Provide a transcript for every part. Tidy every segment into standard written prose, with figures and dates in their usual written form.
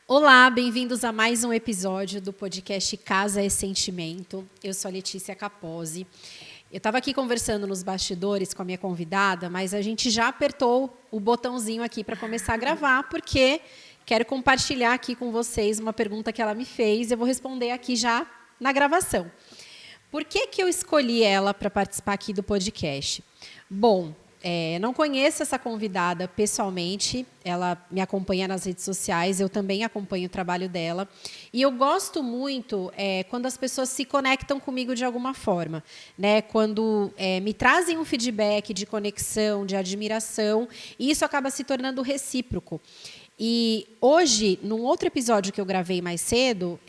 Olá, bem-vindos a mais um episódio do podcast Casa é Sentimento. Eu sou a Letícia Capozzi. Eu estava aqui conversando nos bastidores com a minha convidada, mas a gente já apertou o botãozinho aqui para começar a gravar, porque quero compartilhar aqui com vocês uma pergunta que ela me fez e eu vou responder aqui já na gravação. Por que eu escolhi ela para participar aqui do podcast? Bom, não conheço essa convidada pessoalmente, ela me acompanha nas redes sociais, eu também acompanho o trabalho dela. E eu gosto muito quando as pessoas se conectam comigo de alguma forma, né? Quando me trazem um feedback de conexão, de admiração, e isso acaba se tornando recíproco. E hoje, num outro episódio que eu gravei mais cedo,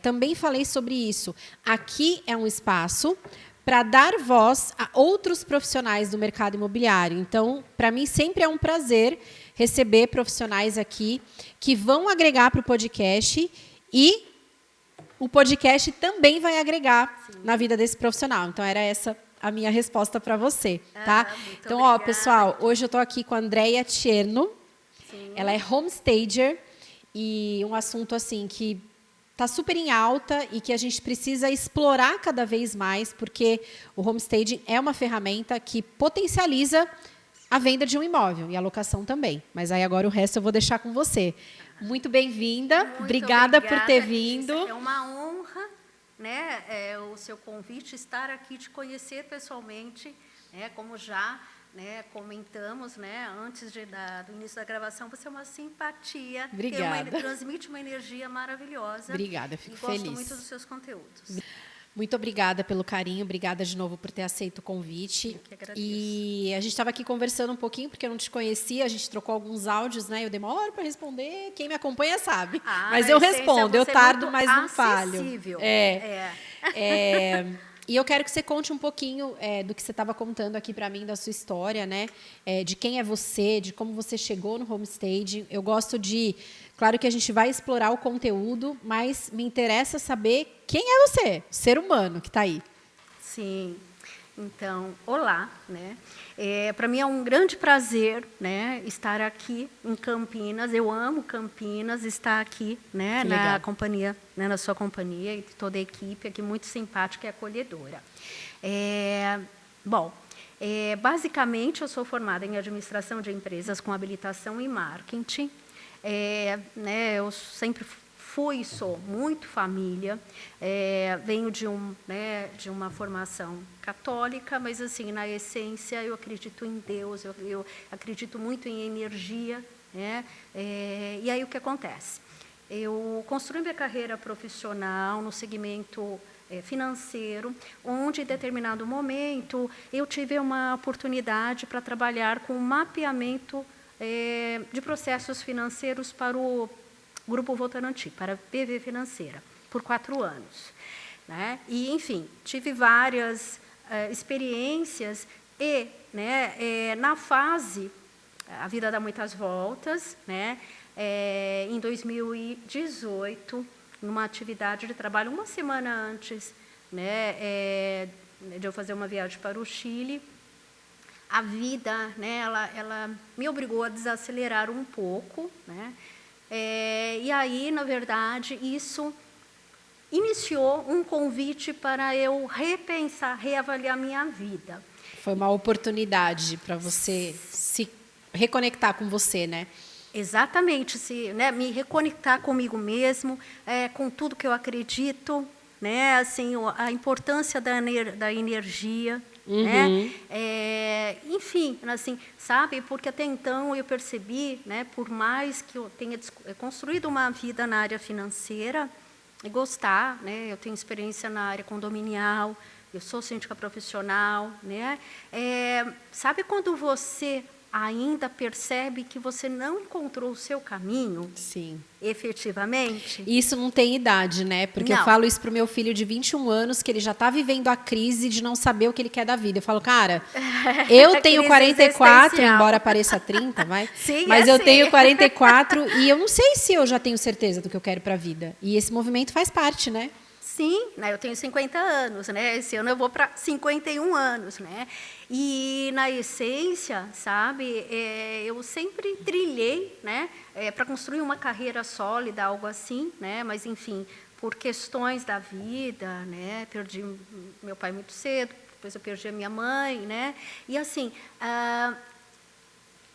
também falei sobre isso. Aqui é um espaço para dar voz a outros profissionais do mercado imobiliário. Então, para mim, sempre é um prazer receber profissionais aqui que vão agregar para o podcast e o podcast também vai agregar na vida desse profissional. Então, era essa a minha resposta para você. Tá? Então, obrigada. Pessoal, hoje eu estou aqui com a Andréia Tcherno. Sim. Ela é homestager e um assunto assim que está super em alta e que a gente precisa explorar cada vez mais, porque o homestaging é uma ferramenta que potencializa a venda de um imóvel e a locação também. Mas aí agora o resto eu vou deixar com você. Muito bem-vinda, obrigada por ter vindo. É uma honra, né, o seu convite, estar aqui, te conhecer pessoalmente, né, como já comentamos, antes do início da gravação, você é uma simpatia. Obrigada. Transmite uma energia maravilhosa. Obrigada, fico feliz. Gosto muito dos seus conteúdos. Muito obrigada pelo carinho, obrigada de novo por ter aceito o convite. Eu que agradeço. E a gente estava aqui conversando um pouquinho, porque eu não te conhecia, a gente trocou alguns áudios, né? Eu demoro para responder, quem me acompanha sabe. Mas eu respondo, eu tardo, mas não falho. E eu quero que você conte um pouquinho do que você estava contando aqui para mim, da sua história, né? De quem é você, de como você chegou no homestaging. Eu gosto de... Claro que a gente vai explorar o conteúdo, mas me interessa saber quem é você, o ser humano que está aí. Sim. Então, olá, né? Para mim é um grande prazer, né, estar aqui em Campinas. Eu amo Campinas, estar aqui, né, na companhia, né, na sua companhia e toda a equipe aqui muito simpática e acolhedora. Basicamente eu sou formada em administração de empresas com habilitação em marketing. Eu sempre fui e sou muito família, venho de uma formação católica, mas assim, na essência eu acredito em Deus, eu acredito muito em energia, né? E aí o que acontece? Eu construí minha carreira profissional no segmento financeiro, onde em determinado momento eu tive uma oportunidade para trabalhar com mapeamento de processos financeiros para o Grupo Votorantim, para a PV Financeira, por 4 anos. Né? E, enfim, tive várias experiências e, na fase, a vida dá muitas voltas, né? Em 2018, numa atividade de trabalho, uma semana antes, né, de eu fazer uma viagem para o Chile, a vida, né, ela me obrigou a desacelerar um pouco, né? E aí, na verdade, isso iniciou um convite para eu repensar, reavaliar minha vida. Foi uma oportunidade para você se reconectar com você, né? Exatamente, me reconectar comigo mesmo, com tudo que eu acredito, né? Assim, a importância da energia. Né? Enfim, assim, sabe, porque até então eu percebi, né, por mais que eu tenha construído uma vida na área financeira e gostar, né, eu tenho experiência na área condominial, eu sou síndica profissional, né, sabe quando você ainda percebe que você não encontrou o seu caminho? Sim. Efetivamente? Isso não tem idade, né? Porque eu falo isso para o meu filho de 21 anos, que ele já está vivendo a crise de não saber o que ele quer da vida. Eu falo, cara, eu tenho 44, embora pareça 30, vai? Sim, mas eu tenho 44 e eu não sei se eu já tenho certeza do que eu quero para a vida. E esse movimento faz parte, né? Sim, né, eu tenho 50 anos, né? Esse ano eu vou para 51 anos, né? E, na essência, sabe, eu sempre trilhei, né, para construir uma carreira sólida, algo assim, né? Mas, enfim, por questões da vida, né? Perdi meu pai muito cedo, depois eu perdi a minha mãe, né? E, assim,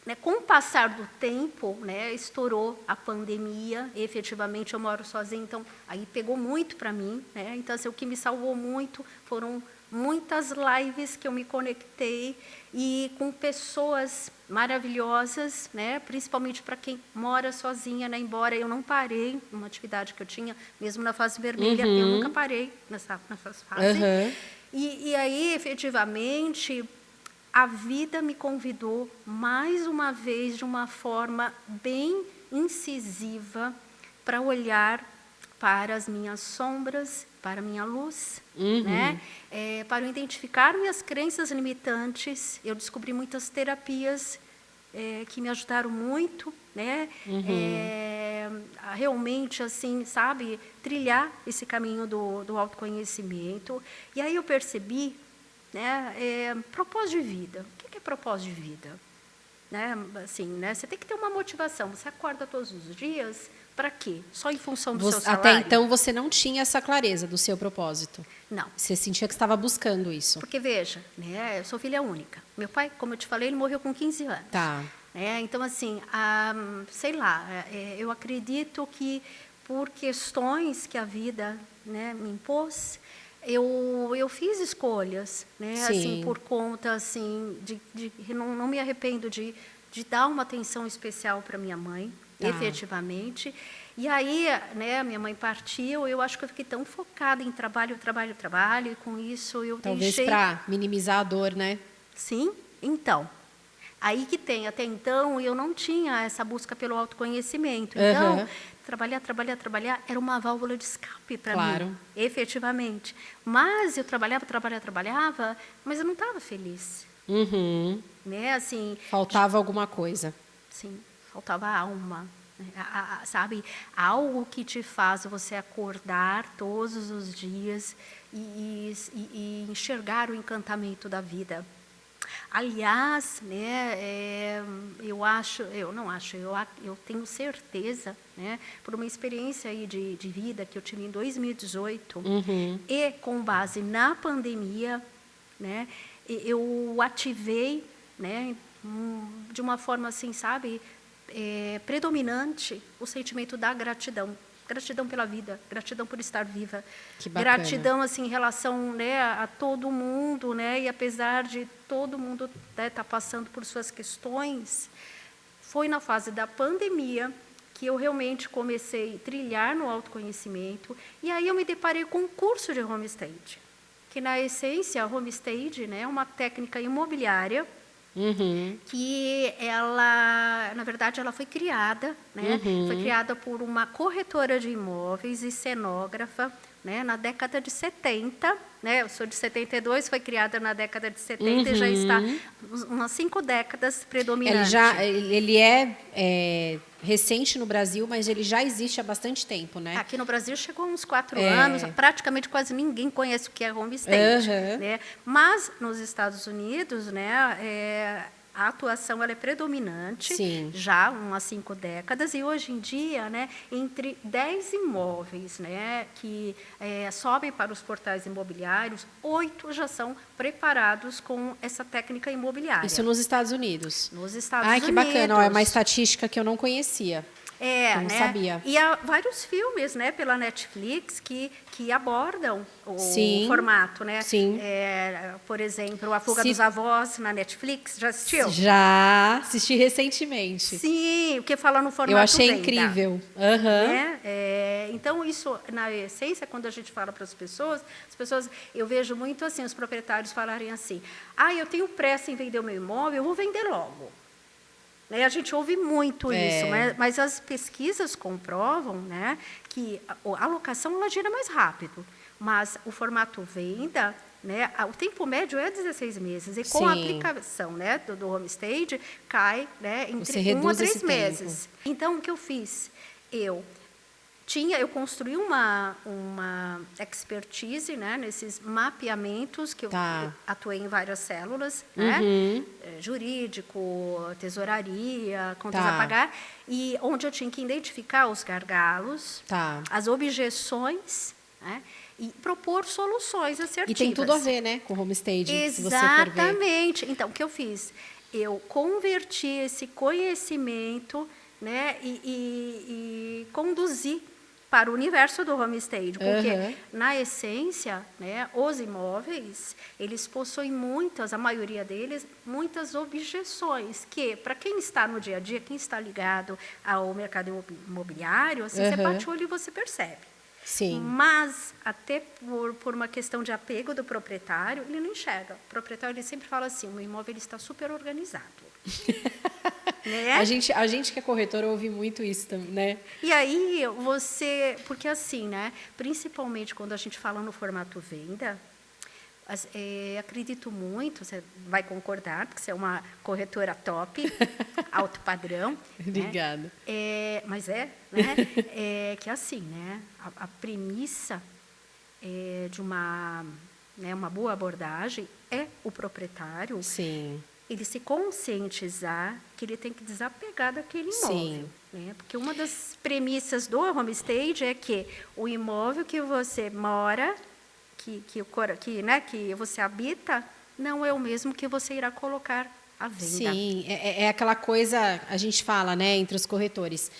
né, com o passar do tempo, né, estourou a pandemia, efetivamente eu moro sozinha, então aí pegou muito para mim, né, então assim, o que me salvou muito foram muitas lives que eu me conectei e com pessoas maravilhosas, né, principalmente para quem mora sozinha, né, embora eu não parei numa atividade que eu tinha, mesmo na fase vermelha, eu nunca parei nessas fases. E aí, efetivamente, a vida me convidou, mais uma vez, de uma forma bem incisiva, para olhar para as minhas sombras, para a minha luz, né? Para eu identificar minhas crenças limitantes. Eu descobri muitas terapias que me ajudaram muito, né? A realmente, assim, sabe, trilhar esse caminho do autoconhecimento. E aí eu percebi, né, propósito de vida. O que é propósito de vida? Né, assim, né, você tem que ter uma motivação. Você acorda todos os dias, para quê? Só em função do seu salário? Até então você não tinha essa clareza do seu propósito? Não. Você sentia que estava buscando isso? Porque, veja, né, eu sou filha única. Meu pai, como eu te falei, ele morreu com 15 anos. Tá. Então, assim, sei lá, eu acredito que por questões que a vida, né, me impôs, eu fiz escolhas, né, assim, por conta, assim, não me arrependo de dar uma atenção especial para minha mãe, efetivamente. E aí, né, minha mãe partiu, eu acho que eu fiquei tão focada em trabalho, e com isso eu Talvez deixei... para minimizar a dor, né? Sim, então. Aí que tem, até então eu não tinha essa busca pelo autoconhecimento. Então, trabalhar era uma válvula de escape para mim, efetivamente. Mas eu trabalhava, mas eu não estava feliz. Né? Assim, faltava alguma coisa. Sim, faltava alma. Sabe, algo que te faz você acordar todos os dias e enxergar o encantamento da vida. Aliás, né, eu tenho certeza, né, por uma experiência aí de vida que eu tive em 2018, e com base na pandemia, né, eu ativei, né, de uma forma assim, sabe, predominante o sentimento da gratidão. Gratidão pela vida, gratidão por estar viva. Que bacana. Gratidão, assim, em relação, né, a todo mundo, né, e apesar de todo mundo, né, estar passando por suas questões, foi na fase da pandemia que eu realmente comecei a trilhar no autoconhecimento, e aí eu me deparei com um curso de homestay, que na essência, a homestay, né, é uma técnica imobiliária, que ela, na verdade, ela foi criada, né? Foi criada por uma corretora de imóveis e cenógrafa, né? Na década de 70, né? Eu sou de 72, foi criada na década de 70 e já está umas 5 décadas predominante. Ele é recente no Brasil, mas ele já existe há bastante tempo, né? Aqui no Brasil chegou há uns 4 anos, praticamente quase ninguém conhece o que é homestay, né? Mas nos Estados Unidos, né, a atuação ela é predominante, já há umas 5 décadas, e hoje em dia, né, entre 10 imóveis, né, que sobem para os portais imobiliários, 8 já são preparados com essa técnica imobiliária. Isso nos Estados Unidos? Nos Estados Unidos. Que bacana, é uma estatística que eu não conhecia. Eu não sabia. E há vários filmes, né, pela Netflix que abordam o formato, né? Por exemplo, A Fuga dos Avós na Netflix, já assistiu? Já assisti recentemente. Sim, porque fala no formato eu achei venda, incrível. Né? Então, isso, na essência, quando a gente fala para as pessoas, eu vejo muito assim, os proprietários falarem assim, eu tenho pressa em vender o meu imóvel, eu vou vender logo. Né? A gente ouve muito isso, mas as pesquisas comprovam, né, que a locação ela gira mais rápido, mas o formato venda, né, o tempo médio é 16 meses, e com a aplicação, né, do homestay, cai, né, entre 1 a 3 meses. Então, o que eu fiz? Eu eu construí uma expertise, né, nesses mapeamentos, que eu atuei em várias células, né, jurídico, tesouraria, contas a pagar, e onde eu tinha que identificar os gargalos, as objeções, né, e propor soluções assertivas. E tem tudo a ver, né, com o home stage, exatamente. Se você for ver. Então, o que eu fiz? Eu converti esse conhecimento, né, e conduzi para o universo do home stage, porque, na essência, né, os imóveis, eles possuem a maioria deles, muitas objeções, que, para quem está no dia a dia, quem está ligado ao mercado imobiliário, assim, você bate o olho e você percebe. Sim. Mas, até por uma questão de apego do proprietário, ele não enxerga. O proprietário ele sempre fala assim, o imóvel ele está super organizado. Né? A gente que é corretora ouve muito isso também, né? E aí porque assim, né? Principalmente quando a gente fala no formato venda, acredito muito, você vai concordar, porque você é uma corretora top, alto padrão. Obrigada. Né? Mas né? Que assim, né? A premissa de uma boa abordagem é o proprietário. Sim. Ele se conscientizar que ele tem que desapegar daquele imóvel. Né? Porque uma das premissas do home stage é que o imóvel que você mora, que você habita, não é o mesmo que você irá colocar à venda. Sim, é aquela coisa, a gente fala, né, entre os corretores,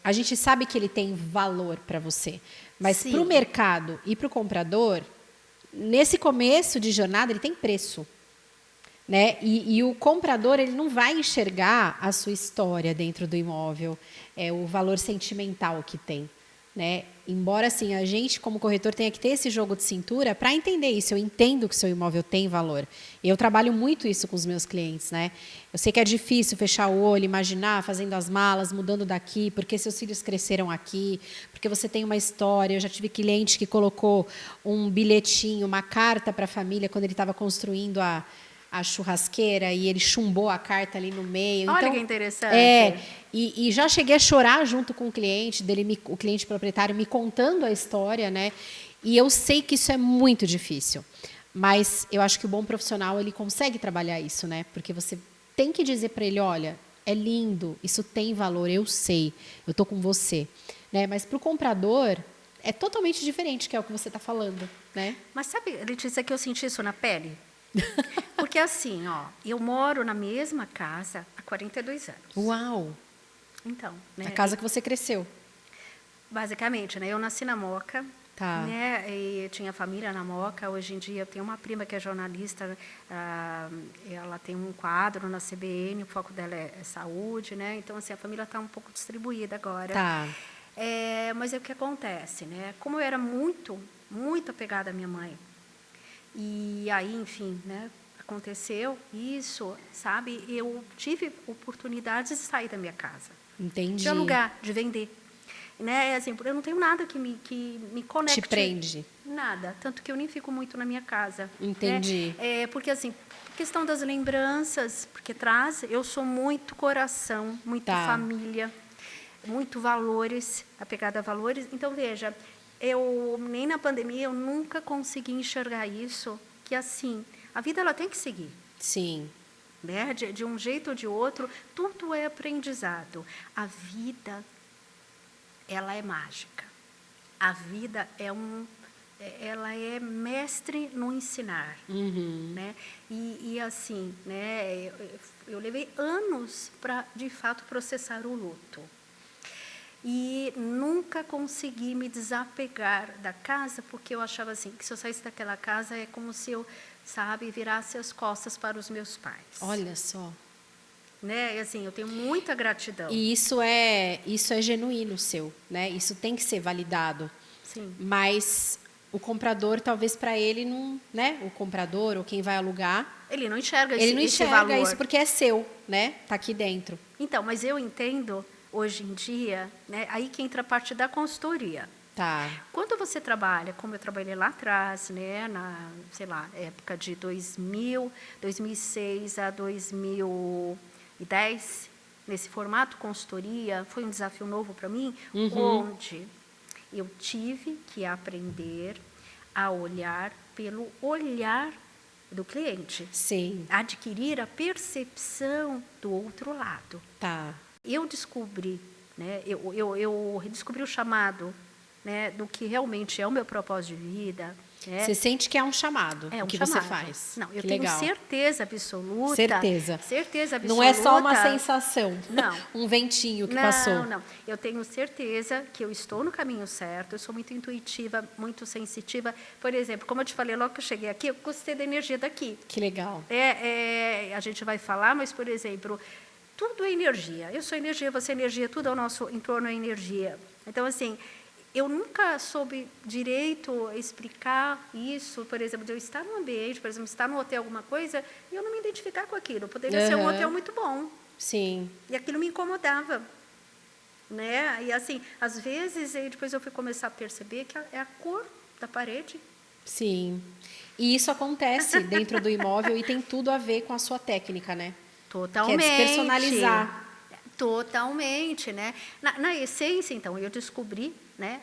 a gente sabe que ele tem valor para você, mas para o mercado e para o comprador, nesse começo de jornada, ele tem preço. Né? E o comprador ele não vai enxergar a sua história dentro do imóvel, o valor sentimental que tem. Né? Embora assim, a gente, como corretor, tenha que ter esse jogo de cintura para entender isso. Eu entendo que o seu imóvel tem valor. Eu trabalho muito isso com os meus clientes. Né? Eu sei que é difícil fechar o olho, imaginar, fazendo as malas, mudando daqui, porque seus filhos cresceram aqui, porque você tem uma história. Eu já tive cliente que colocou um bilhetinho, uma carta para a família quando ele estava construindo a churrasqueira e ele chumbou a carta ali no meio. Olha então, que interessante. E já cheguei a chorar junto com o cliente, o cliente proprietário me contando a história, né? E eu sei que isso é muito difícil. Mas eu acho que o bom profissional, ele consegue trabalhar isso, né? Porque você tem que dizer para ele, olha, é lindo, isso tem valor, eu sei, eu estou com você. Né? Mas para o comprador, é totalmente diferente, que é o que você está falando, né? Mas sabe, Letícia, que eu senti isso na pele? Porque assim, eu moro na mesma casa há 42 anos. Uau! Então, né? A casa que você cresceu. Basicamente, né? Eu nasci na Moca, né? E tinha família na Moca. Hoje em dia eu tenho uma prima que é jornalista, ela tem um quadro na CBN, o foco dela é saúde, né? Então assim, a família está um pouco distribuída agora. Mas é o que acontece, né? Como eu era muito, muito apegada à minha mãe, e aí, enfim, né, aconteceu isso, sabe? Eu tive oportunidades de sair da minha casa. Entendi. De alugar, de vender. Né? Assim, eu não tenho nada que me conecte. Te prende. Nada. Tanto que eu nem fico muito na minha casa. Entendi. Né? Porque, assim, questão das lembranças, porque eu sou muito coração, muito família, muito valores, apegada a valores. Então, veja, nem na pandemia, eu nunca consegui enxergar isso, que assim, a vida ela tem que seguir. Sim. Né? De um jeito ou de outro, tudo é aprendizado. A vida, ela é mágica. A vida ela é mestre no ensinar. Né? E assim, né? Eu levei anos para, de fato, processar o luto. E nunca consegui me desapegar da casa, porque eu achava assim, que se eu saísse daquela casa é como se eu, virasse as costas para os meus pais. Olha só. Né? E assim, eu tenho muita gratidão. E isso é genuíno seu, né? Isso tem que ser validado. Sim. Mas o comprador, talvez para ele não, né? O comprador ou quem vai alugar, ele não enxerga esse valor. Isso porque é seu, né? Tá aqui dentro. Então, mas eu entendo hoje em dia, né, aí que entra a parte da consultoria. Quando você trabalha, como eu trabalhei lá atrás, né, na, época de 2006 a 2010, nesse formato consultoria, foi um desafio novo para mim, onde eu tive que aprender a olhar pelo olhar do cliente. Sim. Adquirir a percepção do outro lado. Tá. Eu descobri, né, eu descobri o chamado, né, do que realmente é o meu propósito de vida. Você sente que é um chamado É um o que chamado. você faz. Não, eu que tenho legal. certeza absoluta. Certeza. Certeza absoluta. Não é só uma sensação. Não. Um ventinho que passou. Não. Eu tenho certeza que eu estou no caminho certo. Eu sou muito intuitiva, muito sensitiva. Por exemplo, como eu te falei logo que eu cheguei aqui, eu gostei da energia daqui. Que legal. A gente vai falar, mas, por exemplo, tudo é energia. Eu sou energia, você é energia, tudo ao nosso entorno é energia. Então, assim, eu nunca soube direito explicar isso, por exemplo, de eu estar num ambiente, por exemplo, estar num hotel, alguma coisa, e eu não me identificar com aquilo. Poderia ser um hotel muito bom. Sim. E aquilo me incomodava. Né? E, assim, às vezes, depois eu fui começar a perceber que é a cor da parede. Sim. E isso acontece dentro do imóvel e tem tudo a ver com a sua técnica, né? Totalmente. Que é despersonalizar. Totalmente, né? Na essência, então, eu descobri, né,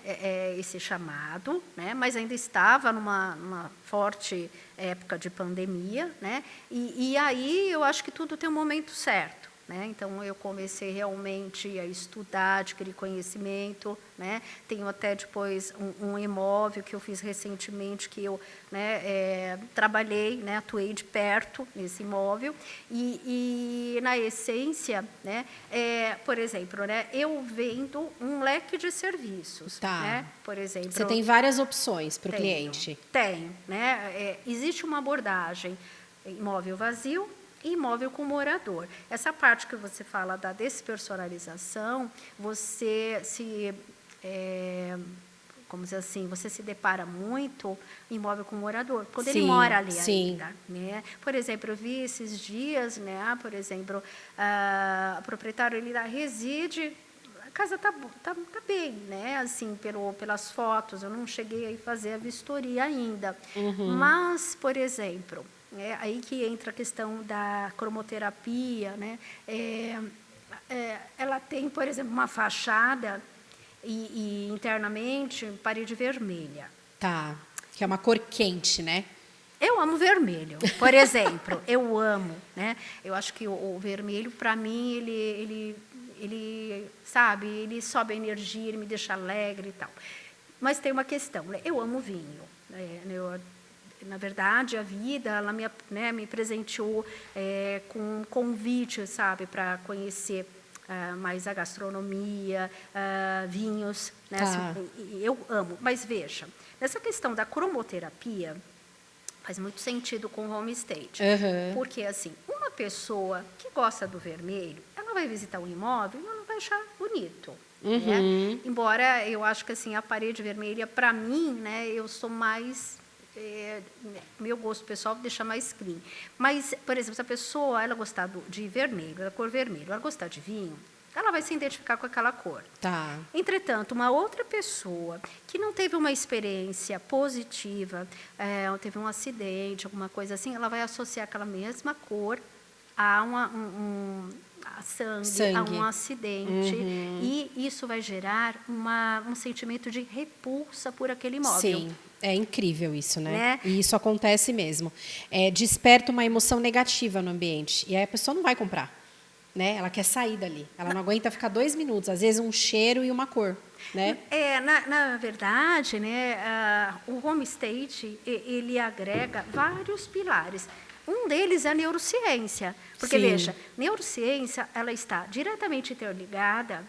esse chamado, né, mas ainda estava numa forte época de pandemia, né? E aí eu acho que tudo tem um momento certo. Né? Então, eu comecei realmente a estudar, adquirir conhecimento. Né? Tenho até depois um imóvel que eu fiz recentemente, que eu, né, trabalhei, né, atuei de perto nesse imóvel. E na essência, né, por exemplo, né, eu vendo um leque de serviços. Tá. Né? Por exemplo, você tem várias opções para o cliente. Tenho. Né? Existe uma abordagem imóvel vazio, imóvel com morador. Essa parte que você fala da despersonalização, você se, como dizer assim, você se depara muito imóvel com morador, quando ele mora ali ainda. Né? Por exemplo, eu vi esses dias, né, por exemplo, o proprietário ele reside, a casa tá bem, né, assim, pelas fotos, eu não cheguei a fazer a vistoria ainda. Mas, por exemplo, aí que entra a questão da cromoterapia, né? Ela tem, por exemplo, uma fachada e internamente parede vermelha. Tá, que é uma cor quente, né? Eu amo vermelho, por exemplo, eu amo, né? Eu acho que o vermelho, para mim, ele, sabe, ele sobe a energia, ele me deixa alegre e tal. Mas tem uma questão, né? Eu amo vinho, na verdade, a vida ela me presenteou com um convite, sabe, para conhecer mais a gastronomia, vinhos. Né? Tá. Eu amo. Mas, veja, nessa questão da cromoterapia, faz muito sentido com o home stage. Porque, assim, uma pessoa que gosta do vermelho, ela vai visitar um imóvel e ela vai achar bonito. Né? Embora eu acho que assim, a parede vermelha, para mim, né, eu sou mais... meu gosto pessoal deixa mais clean. Mas, por exemplo, se a pessoa ela gostar de vermelho, da cor vermelho, ela gostar de vinho, ela vai se identificar com aquela cor. Tá. Entretanto, uma outra pessoa que não teve uma experiência positiva, teve um acidente, alguma coisa assim, ela vai associar aquela mesma cor a a sangue, a um acidente, e isso vai gerar um sentimento de repulsa por aquele imóvel. Sim, é incrível isso, né? E isso acontece mesmo. Desperta uma emoção negativa no ambiente, e aí a pessoa não vai comprar. Né? Ela quer sair dali, ela não aguenta ficar 2 minutos, às vezes um cheiro e uma cor. Né? Na verdade, né, o home stage, ele agrega vários pilares. Um deles é a neurociência, porque, veja, neurociência ela está diretamente interligada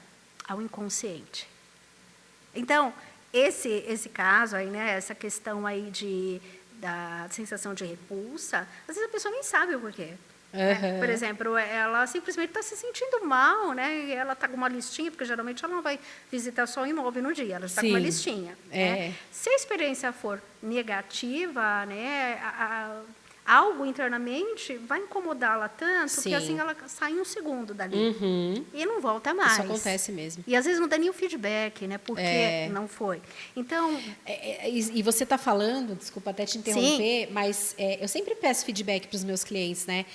ao inconsciente. Então, esse caso, aí, né, essa questão aí da sensação de repulsa, às vezes a pessoa nem sabe o porquê. Por exemplo, ela simplesmente está se sentindo mal, né? E ela está com uma listinha, porque geralmente ela não vai visitar só um imóvel no dia, ela está com uma listinha. Né? Se a experiência for negativa, né, algo internamente vai incomodá-la tanto que assim ela sai em um segundo dali e não volta mais. Isso acontece mesmo. E às vezes não dá nem o feedback, né? Porque não foi. Então, e você está falando, desculpa até te interromper, mas eu sempre peço feedback para os meus clientes, né?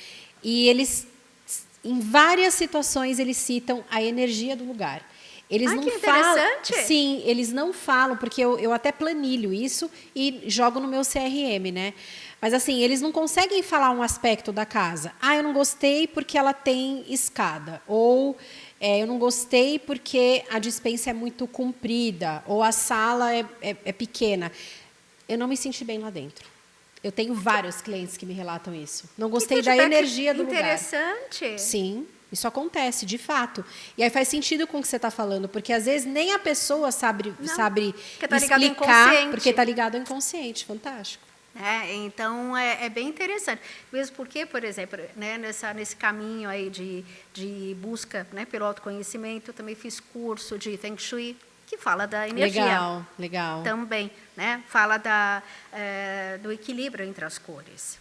E eles Em várias situações eles citam a energia do lugar. Eles não que falam. interessante. Sim, eles não falam, porque eu até planilho isso e jogo no meu CRM, né? Mas assim, eles não conseguem falar um aspecto da casa. Ah, eu não gostei porque ela tem escada. Ou eu não gostei porque a despensa é muito comprida. Ou a sala é pequena. Eu não me senti bem lá dentro. Eu tenho vários clientes que me relatam isso. Não Que gostei da feedback energia do lugar. interessante. Sim, isso acontece, de fato. E aí faz sentido com o que você está falando, porque às vezes nem a pessoa sabe Porque tá ligado ao explicar, inconsciente. porque está ligado ao inconsciente. Fantástico. Então, é bem interessante. Mesmo porque, por exemplo, né, nesse caminho aí de busca, né, pelo autoconhecimento, eu também fiz curso de Feng Shui, que fala da energia. Legal, legal. Também, né, fala do equilíbrio entre as cores.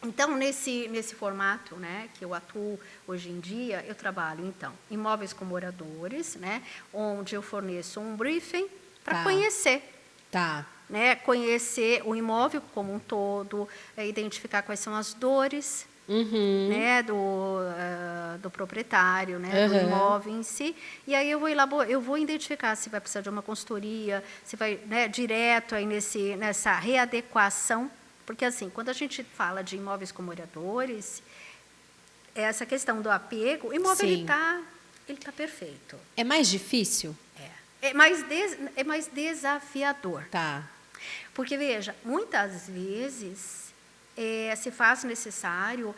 Então, nesse formato, né, que eu atuo hoje em dia, eu trabalho, então, imóveis com moradores, né, onde eu forneço um briefing para conhecer. Tá. Né, conhecer o imóvel como um todo, identificar quais são as dores, né, do proprietário, né, do imóvel em si. E aí eu vou identificar se vai precisar de uma consultoria, se vai, né, direto aí nessa readequação. Porque, assim, quando a gente fala de imóveis com moradores, essa questão do apego, o imóvel ele tá perfeito. É mais difícil? É mais desafiador. Tá. Porque, veja, muitas vezes se faz necessário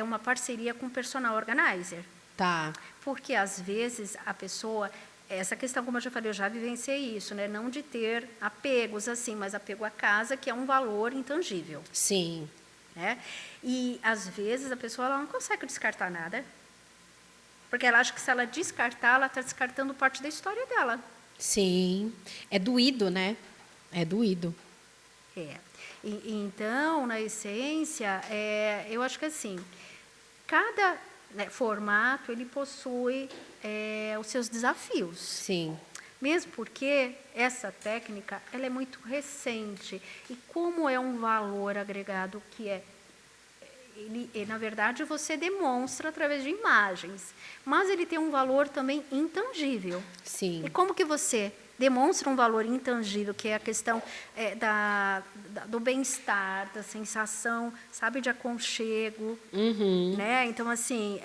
uma parceria com o personal organizer. Tá. Porque, às vezes, a pessoa... Essa questão, como eu já falei, eu já vivenciei isso, né? Não de ter apegos, assim, mas apego à casa, que é um valor intangível. Sim. Né? E, às vezes, a pessoa ela não consegue descartar nada. Porque ela acha que, se ela descartar, ela está descartando parte da história dela. Sim. É doído, né? É doído. Então, na essência, eu acho que assim, cada, né, formato ele possui os seus desafios. Sim. Mesmo porque essa técnica ela é muito recente. E como é um valor agregado que na verdade, você demonstra através de imagens. Mas ele tem um valor também intangível. Sim. E como que você demonstra um valor intangível, que é a questão do bem-estar, da sensação, sabe, de aconchego, né? Então, assim,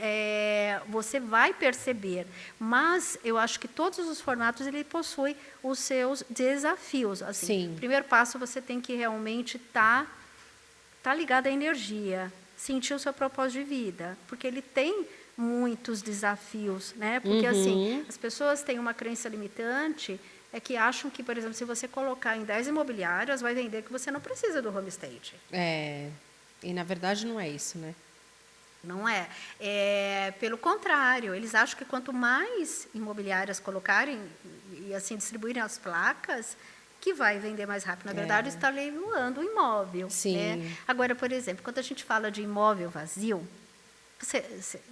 você vai perceber. Mas eu acho que todos os formatos ele possui os seus desafios. Assim, Sim. o primeiro passo você tem que realmente tá ligado à energia, sentir o seu propósito de vida, porque ele tem muitos desafios, né? Porque assim, as pessoas têm uma crença limitante, que acham que, por exemplo, se você colocar em 10 imobiliárias, vai vender que você não precisa do home stage. E na verdade não é isso, né? Não é. Pelo contrário, eles acham que quanto mais imobiliárias colocarem e assim distribuírem as placas, que vai vender mais rápido. Na verdade, está leiloando o imóvel. Sim. Né? Agora, por exemplo, quando a gente fala de imóvel vazio, você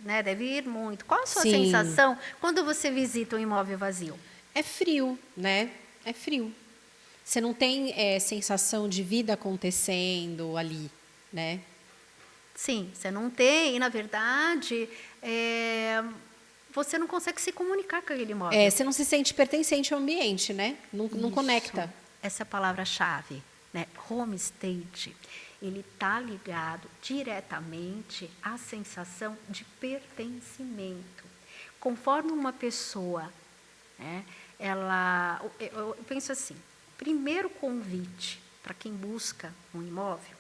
né, deve ir muito. Qual a sua sensação quando você visita um imóvel vazio? É frio, né? É frio. Você não tem sensação de vida acontecendo ali, né? Sim, você não tem. E, na verdade, você não consegue se comunicar com aquele imóvel. Você não se sente pertencente ao ambiente, né? Não conecta. Essa é a palavra-chave, né? Home stage. Ele está ligado diretamente à sensação de pertencimento. Conforme uma pessoa, né, eu penso assim, primeiro convite para quem busca um imóvel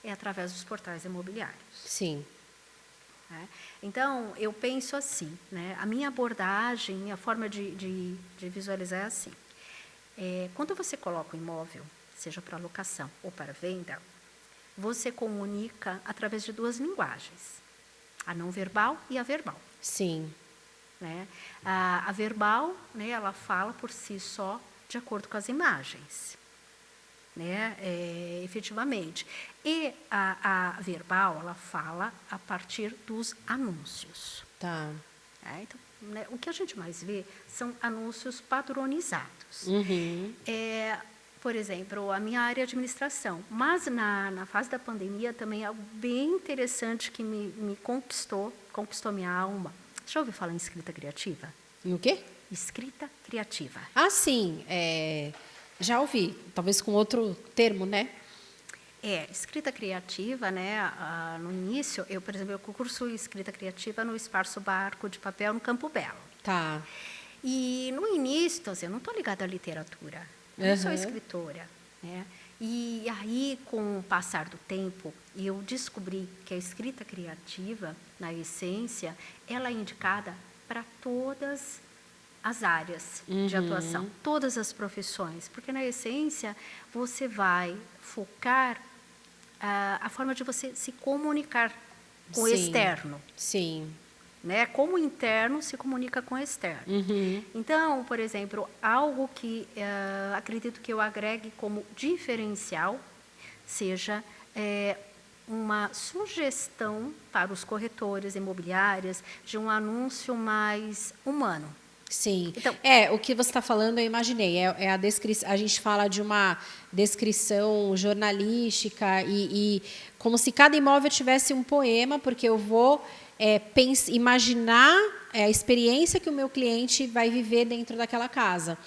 é através dos portais imobiliários. Sim. Né? Então, eu penso assim, né, a minha abordagem, minha forma de visualizar é assim. Quando você coloca o imóvel, seja para locação ou para venda, você comunica através de duas linguagens, a não verbal e a verbal. Sim. Né? A verbal, né, ela fala por si só de acordo com as imagens, né, efetivamente. E a verbal, ela fala a partir dos anúncios. Tá. Então, né, o que a gente mais vê são anúncios padronizados. Por exemplo, a minha área de administração. Mas na fase da pandemia também algo bem interessante que me conquistou minha alma. Já ouviu falar em escrita criativa? Em o quê? Escrita criativa. Ah, sim. Já ouvi. Talvez com outro termo, né? Escrita criativa, né? No início, por exemplo, eu curso escrita criativa no Espaço Barco de Papel, no Campo Belo. Tá. E no início, então, assim, eu não estou ligada à literatura, eu não sou escritora, né? E aí, com o passar do tempo, eu descobri que a escrita criativa, na essência, ela é indicada para todas as áreas de atuação, todas as profissões, porque na essência você vai focar a forma de você se comunicar com o externo. Sim. Né? Como o interno se comunica com o externo. Então, por exemplo, algo que acredito que eu agregue como diferencial seja uma sugestão para os corretores imobiliários de um anúncio mais humano. Sim. Então, O que você está falando, eu imaginei. A descrição. A gente fala de uma descrição jornalística e como se cada imóvel tivesse um poema, porque eu vou imaginar a experiência que o meu cliente vai viver dentro daquela casa.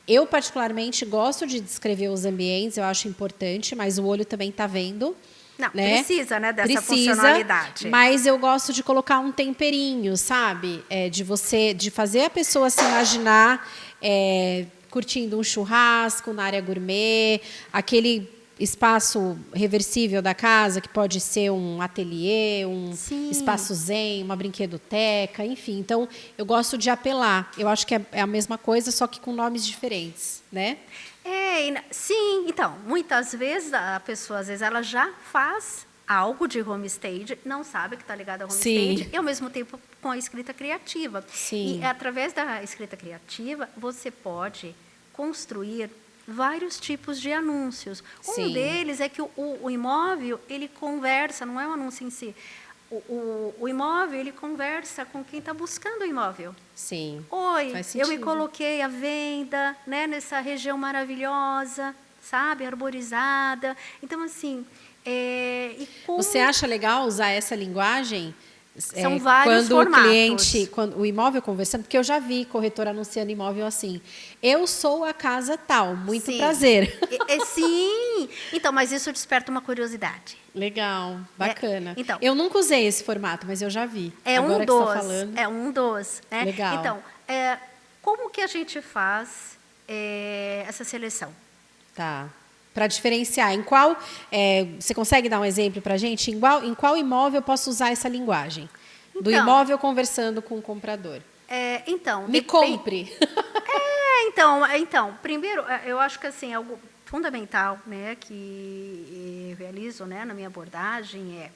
Eu, particularmente, gosto de descrever os ambientes, eu acho importante, mas o olho também está vendo. Não, né? Precisa, né, dessa funcionalidade. Mas eu gosto de colocar um temperinho, sabe? De fazer a pessoa se imaginar curtindo um churrasco na área gourmet, aquele espaço reversível da casa, que pode ser um ateliê, um espaço zen, uma brinquedoteca, enfim. Então, eu gosto de apelar. Eu acho que é a mesma coisa, só que com nomes diferentes, né? Sim, então, muitas vezes a pessoa, às vezes, ela já faz algo de homestay, não sabe que está ligado a homestay, e ao mesmo tempo com a escrita criativa. Sim. E através da escrita criativa, você pode construir vários tipos de anúncios. Um deles é que o imóvel, ele conversa, não é um anúncio em si. O imóvel, ele conversa com quem está buscando o imóvel. Sim. Oi, eu me coloquei à venda, né, nessa região maravilhosa, sabe, arborizada. Então, assim... Você acha legal usar essa linguagem? São vários quando formatos. O cliente, quando o imóvel conversando, porque eu já vi corretor anunciando imóvel assim. Eu sou a casa tal, muito prazer. Sim, então, mas isso desperta uma curiosidade. Legal, bacana. Então, eu nunca usei esse formato, mas eu já vi. Agora que você está falando. É um dos. Né? Legal. Então, como que a gente faz essa seleção? Tá. Para diferenciar, você consegue dar um exemplo para a gente? Em qual imóvel eu posso usar essa linguagem? Do imóvel conversando com o comprador. Me compre. Então, primeiro, eu acho que assim, algo fundamental, né, que eu realizo, né, na minha abordagem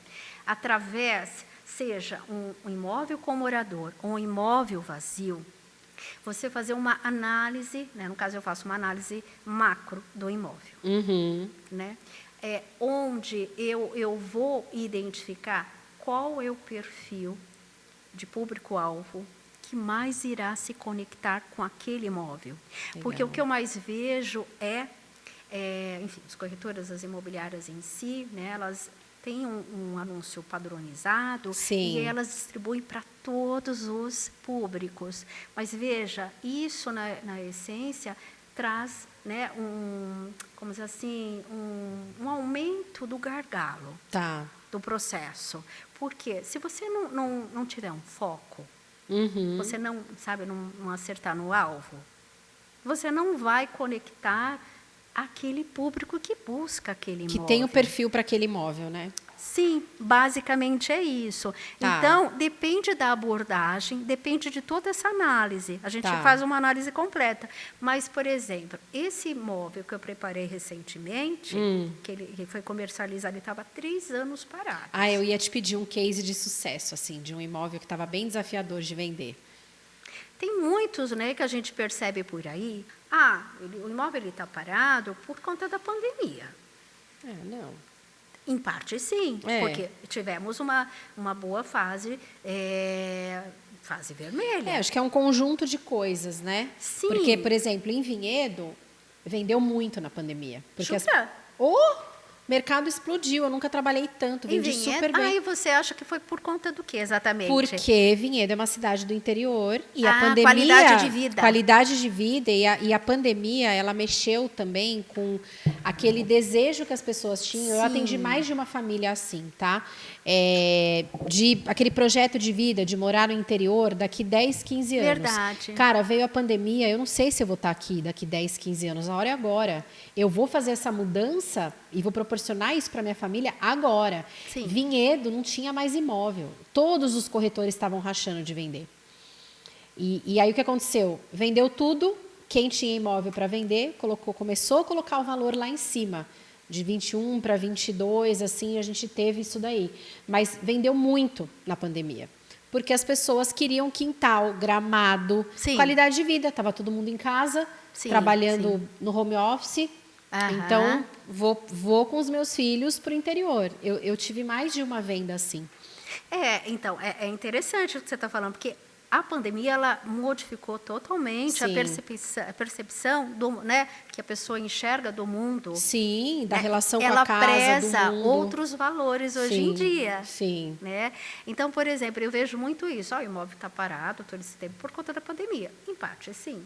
através, seja um imóvel com morador ou um imóvel vazio, você fazer uma análise, né? No caso eu faço uma análise macro do imóvel, né? Onde eu vou identificar qual é o perfil de público-alvo que mais irá se conectar com aquele imóvel. Legal. Porque o que eu mais vejo enfim, as corretoras, as imobiliárias em si, né? Elas tem um anúncio padronizado e elas distribuem para todos os públicos. Mas veja, isso na essência traz, né, como dizer assim, um aumento do gargalo do processo. Porque se você não tiver um foco, você não acertar no alvo, você não vai conectar aquele público que busca aquele imóvel. Que tem o perfil para aquele imóvel, né? Sim, basicamente é isso. Então, depende da abordagem, depende de toda essa análise. A gente faz uma análise completa. Mas, por exemplo, esse imóvel que eu preparei recentemente, que ele foi comercializado, ele estava 3 anos parado. Eu ia te pedir um case de sucesso, assim, de um imóvel que estava bem desafiador de vender. Tem muitos, né, que a gente percebe por aí. O imóvel está parado por conta da pandemia. Não. Em parte, sim, porque tivemos uma boa fase vermelha. Acho que é um conjunto de coisas, né? Sim. Porque, por exemplo, em vinhedo, vendeu muito na pandemia. Porque o mercado explodiu, eu nunca trabalhei tanto, vendi super bem. E você acha que foi por conta do que exatamente? Porque Vinhedo é uma cidade do interior e a pandemia... qualidade de vida. Qualidade de vida e a pandemia, ela mexeu também com aquele desejo que as pessoas tinham. Sim. Eu atendi mais de uma família assim, tá? Aquele projeto de vida, de morar no interior daqui 10, 15 anos. Verdade. Cara, veio a pandemia, eu não sei se eu vou estar aqui daqui 10, 15 anos. A hora é agora. Eu vou fazer essa mudança e vou proporcionar isso para minha família agora. Sim. Vinhedo não tinha mais imóvel. Todos os corretores estavam rachando de vender. E aí o que aconteceu? Vendeu tudo, quem tinha imóvel para vender, começou a colocar o valor lá em cima. De 21 para 22, assim, a gente teve isso daí. Mas vendeu muito na pandemia. Porque as pessoas queriam quintal, gramado, Sim. qualidade de vida. Estava todo mundo em casa, sim, trabalhando sim. no home office. Então, vou com os meus filhos para o interior. Eu tive mais de uma venda assim. Então, é interessante o que você está falando, porque a pandemia ela modificou totalmente a percepção do, né, que a pessoa enxerga do mundo. Sim, da relação com ela a casa, preza do mundo. outros valores hoje em dia. Sim. Né? Então, por exemplo, eu vejo muito isso. O imóvel está parado todo esse tempo por conta da pandemia. Em parte, sim.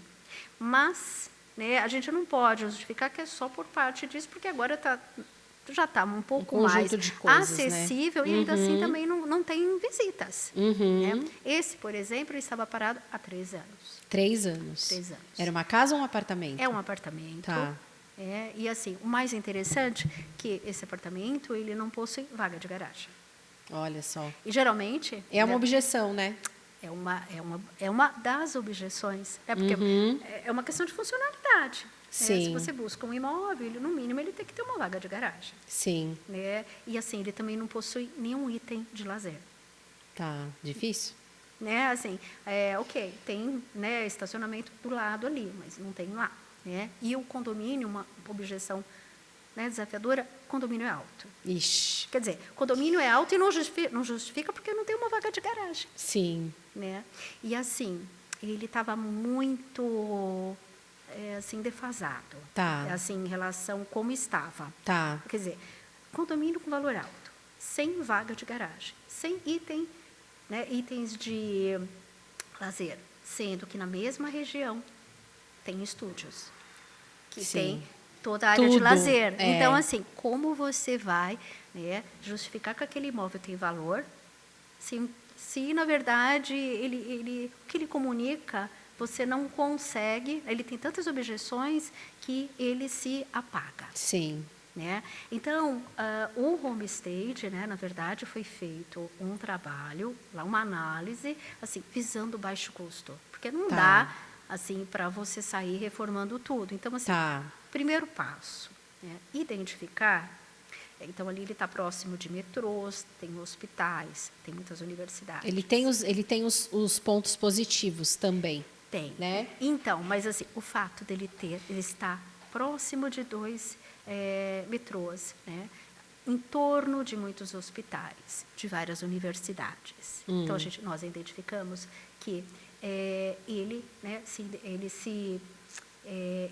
Mas, né, a gente não pode justificar que é só por parte disso, porque agora já está um pouco mais de coisas, acessível, né? E ainda assim também não tem visitas. Né? Esse, por exemplo, ele estava parado há 3 anos. 3 anos. 3 anos. Era uma casa ou um apartamento? É um apartamento. Tá. E assim, o mais interessante é que esse apartamento ele não possui vaga de garagem. Olha só. E geralmente... É uma objeção, né? É uma das objeções. Porque é uma questão de funcionalidade. Sim. Se você busca um imóvel, no mínimo ele tem que ter uma vaga de garagem. Sim. Né? E assim, ele também não possui nenhum item de lazer. Tá difícil? Né? Assim, ok, tem, né, estacionamento do lado ali, mas não tem lá. Né? E o condomínio, uma objeção, né, desafiadora, condomínio é alto. Ixi. Quer dizer, condomínio é alto e não justifica porque não tem uma vaga de garagem. Sim. Né? E assim, ele estava muito... assim, defasado. Tá. Assim, em relação a como estava. Tá. Quer dizer, condomínio com valor alto, sem vaga de garagem, sem itens de lazer, sendo que na mesma região tem estúdios, que tem toda a área de lazer. Então, assim, como você vai, né, justificar que aquele imóvel tem valor, se na verdade, o que ele comunica... Você não consegue, ele tem tantas objeções que ele se apaga. Sim. Né? Então, o homestay, né, na verdade, foi feito um trabalho, uma análise, assim, visando baixo custo. Porque não dá, assim, para você sair reformando tudo. Então, assim, primeiro passo, né, identificar. Então, ali ele está próximo de metrôs, tem hospitais, tem muitas universidades. Ele tem os pontos positivos também. Tem. Né? Então, mas assim, o fato dele estar próximo de 2 metrôs, né? Em torno de muitos hospitais, de várias universidades. Então, nós identificamos que ele se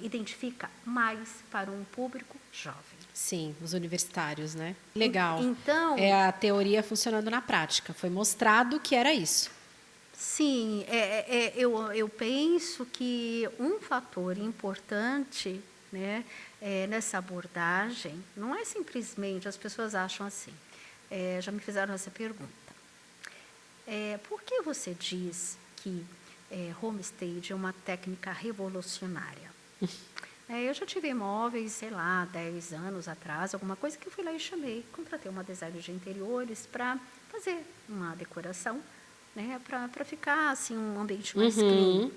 identifica mais para um público jovem. Sim, os universitários, né? Legal. Então, é a teoria funcionando na prática. Foi mostrado que era isso. Sim, eu penso que um fator importante, né, nessa abordagem não é simplesmente, as pessoas acham assim, já me fizeram essa pergunta, por que você diz que homestay é uma técnica revolucionária? Eu já tive imóveis, sei lá, 10 anos atrás, alguma coisa que eu fui lá e contratei uma designer de interiores para fazer uma decoração, né, para ficar assim, um ambiente mais clean.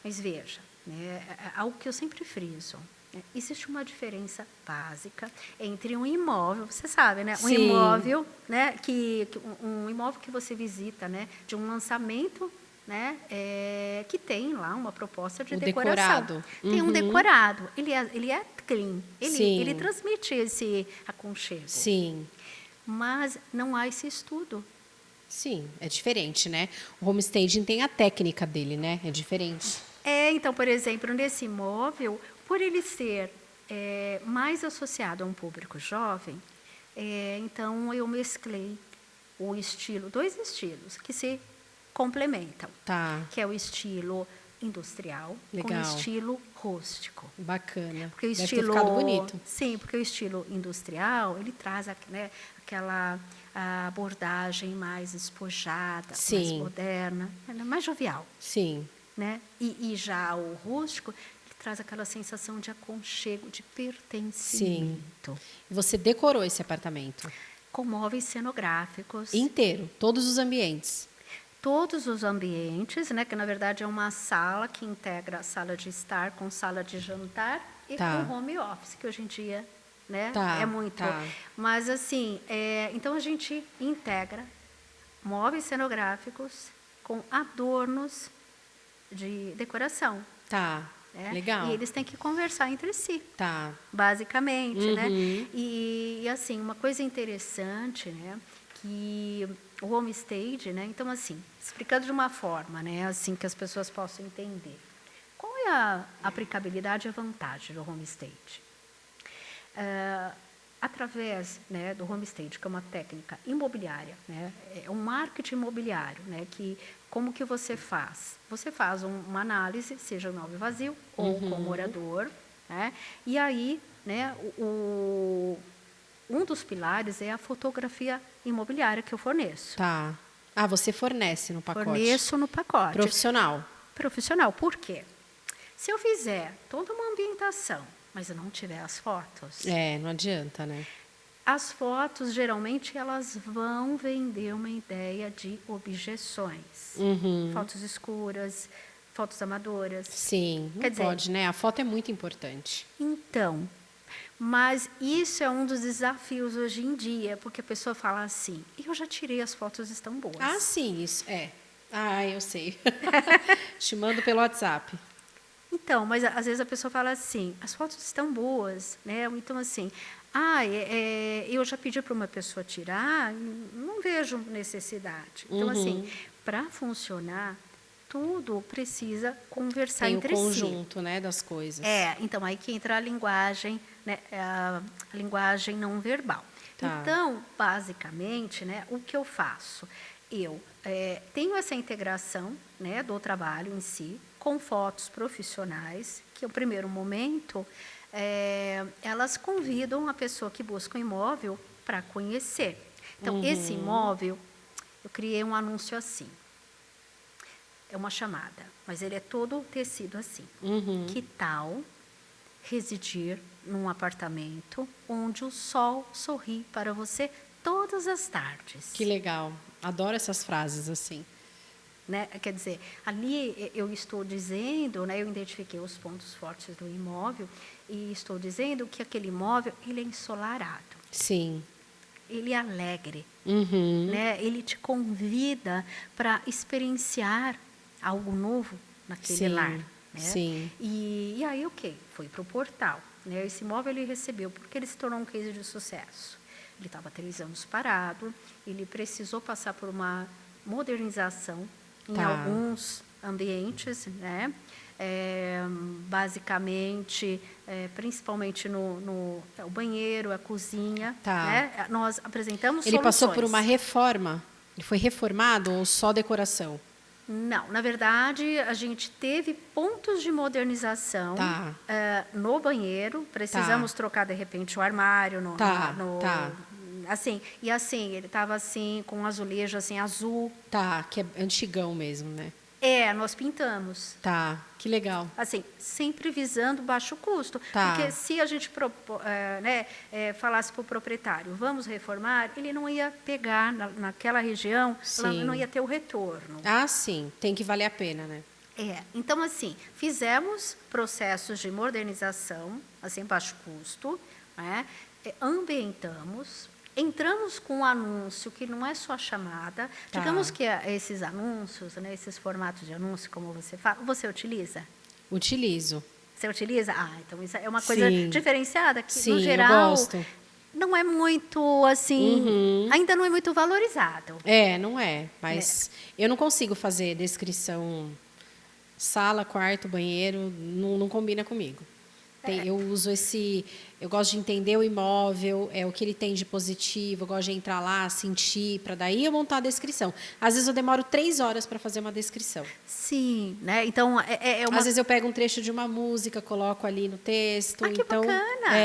Mas veja, né, algo que eu sempre friso, né, existe uma diferença básica entre um imóvel, você sabe, né, um imóvel, né, um imóvel que você visita, né, de um lançamento, né, que tem lá uma proposta de decoração. Decorado. Tem um decorado, ele é clean, ele transmite esse aconchego. Sim. Mas não há esse estudo. Sim, é diferente, né? O homestaging tem a técnica dele, né? É diferente. Então, por exemplo, nesse imóvel, por ele ser mais associado a um público jovem, então eu mesclei dois estilos que se complementam, Tá. que é o estilo industrial com o Legal. estilo rústico. Bacana. Porque o Deve ter estilo, ficado bonito. sim, porque o estilo industrial ele traz, né, aquela abordagem mais despojada, mais Sim. moderna, mais jovial, Sim. né? E já o rústico ele traz aquela sensação de aconchego, de pertencimento, Você decorou esse apartamento com móveis cenográficos. inteiro, todos os ambientes. Todos os ambientes, né, que na verdade é uma sala que integra a sala de estar com sala de jantar e Tá. com home office, que hoje em dia, né, Tá, é muito. tá. Mas assim, então a gente integra móveis cenográficos com adornos de decoração. Tá. Né? Legal. E eles têm que conversar entre si, Tá. basicamente, né? Uhum. E assim, uma coisa interessante, né, que o homestay, né? Então assim, explicando de uma forma, né, assim que as pessoas possam entender. Qual é a aplicabilidade e a vantagem do homestay? Através, né, do homestay, que é uma técnica imobiliária, né, é um marketing imobiliário, né, que como que você faz? Você faz uma análise, seja imóvel vazio ou com morador, né, e aí, né, um dos pilares é a fotografia imobiliária que eu forneço. Tá. Ah, você fornece no pacote. Forneço no pacote. Profissional. Profissional. Por quê? Se eu fizer toda uma ambientação, mas eu não tiver as fotos, Não adianta, né? as fotos geralmente elas vão vender uma ideia de objeções. Fotos escuras, fotos amadoras. Sim, não Quer dizer, pode, né? A foto é muito importante. então, mas isso é um dos desafios hoje em dia, porque a pessoa fala assim, eu já tirei as fotos, estão boas. Ah, sim, isso é. Ah, eu sei. Te mando pelo WhatsApp. Então, mas às vezes a pessoa fala assim, as fotos estão boas, né? Então, assim, eu já pedi para uma pessoa tirar, não vejo necessidade. Então, assim, para funcionar, tudo precisa conversar Tem o entre si. conjunto, né, das coisas. Então, aí que entra a linguagem, né, a linguagem não verbal. Tá. Então, basicamente, né, o que eu faço? Eu tenho essa integração, né, do trabalho em si, com fotos profissionais, que, no primeiro momento, elas convidam a pessoa que busca um imóvel para conhecer. Então, esse imóvel, eu criei um anúncio assim. É uma chamada, mas ele é todo tecido assim. Que tal residir num apartamento onde o sol sorri para você todas as tardes? Que legal. Adoro essas frases assim. Né? Quer dizer, ali eu estou dizendo, né, eu identifiquei os pontos fortes do imóvel e estou dizendo que aquele imóvel ele é ensolarado. Sim. Ele é alegre. Né? Ele te convida para experienciar algo novo naquele lar. Né? Sim. E aí o quê? Foi para o portal. Né? Esse imóvel ele recebeu porque ele se tornou um case de sucesso. Ele estava 3 anos parado, ele precisou passar por uma modernização em alguns ambientes, né? Basicamente, principalmente no o banheiro, a cozinha. Né? Nós apresentamos Ele soluções. passou por uma reforma? Ele foi reformado ou só decoração? Não, na verdade, a gente teve pontos de modernização no banheiro. Precisamos trocar, de repente, o armário. Assim, e assim, ele estava assim, com um azulejo assim, azul. Que é antigão mesmo, né? Nós pintamos. Que legal. Assim, sempre visando baixo custo. Porque se a gente falasse para o proprietário, vamos reformar, ele não ia pegar naquela região, não ia ter o retorno. Ah, sim. Tem que valer a pena, né? Então, assim, fizemos processos de modernização, assim, baixo custo, né? Ambientamos, entramos com um anúncio que não é só chamada. Digamos que esses anúncios, né, esses formatos de anúncio, como você fala, você utiliza? Utilizo. Você utiliza? Então isso é uma coisa diferenciada, que no eu geral gosto. Não é muito, assim, ainda não é muito valorizado. Não é, mas eu não consigo fazer descrição sala, quarto, banheiro, não combina comigo. Eu uso eu gosto de entender o imóvel, o que ele tem de positivo, eu gosto de entrar lá, sentir, para daí eu montar a descrição. Às vezes eu demoro 3 horas para fazer uma descrição. Sim, né? Então, Às vezes eu pego um trecho de uma música, coloco ali no texto. que então, bacana!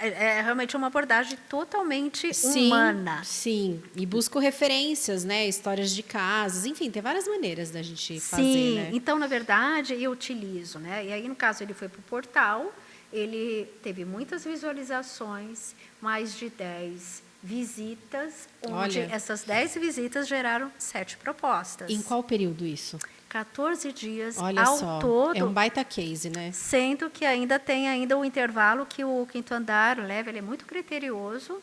É realmente uma abordagem totalmente humana. Sim, e busco referências, né? Histórias de casas, enfim, tem várias maneiras da gente fazer, né? Então, na verdade, eu utilizo, né? E aí, no caso, ele foi para o portal, ele teve muitas visualizações, mais de 10 visitas, onde essas 10 visitas geraram 7 propostas. Em qual período isso? 14 dias Olha ao só, todo. é um baita case, né? Sendo que tem o intervalo que o quinto andar leva, ele é muito criterioso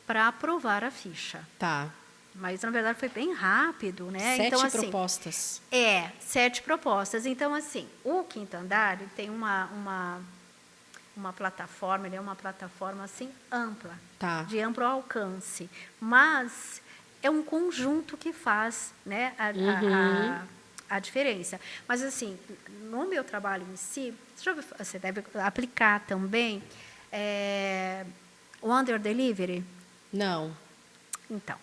para aprovar a ficha. Tá. Mas, na verdade, foi bem rápido, né? 7 então, assim, propostas. 7 propostas. Então, assim, o quinto andar ele tem uma plataforma, ele é uma plataforma, assim, ampla, de amplo alcance. Mas é um conjunto que faz, né, a diferença. Mas, assim, no meu trabalho em si, você deve aplicar também o under delivery? Não. Então,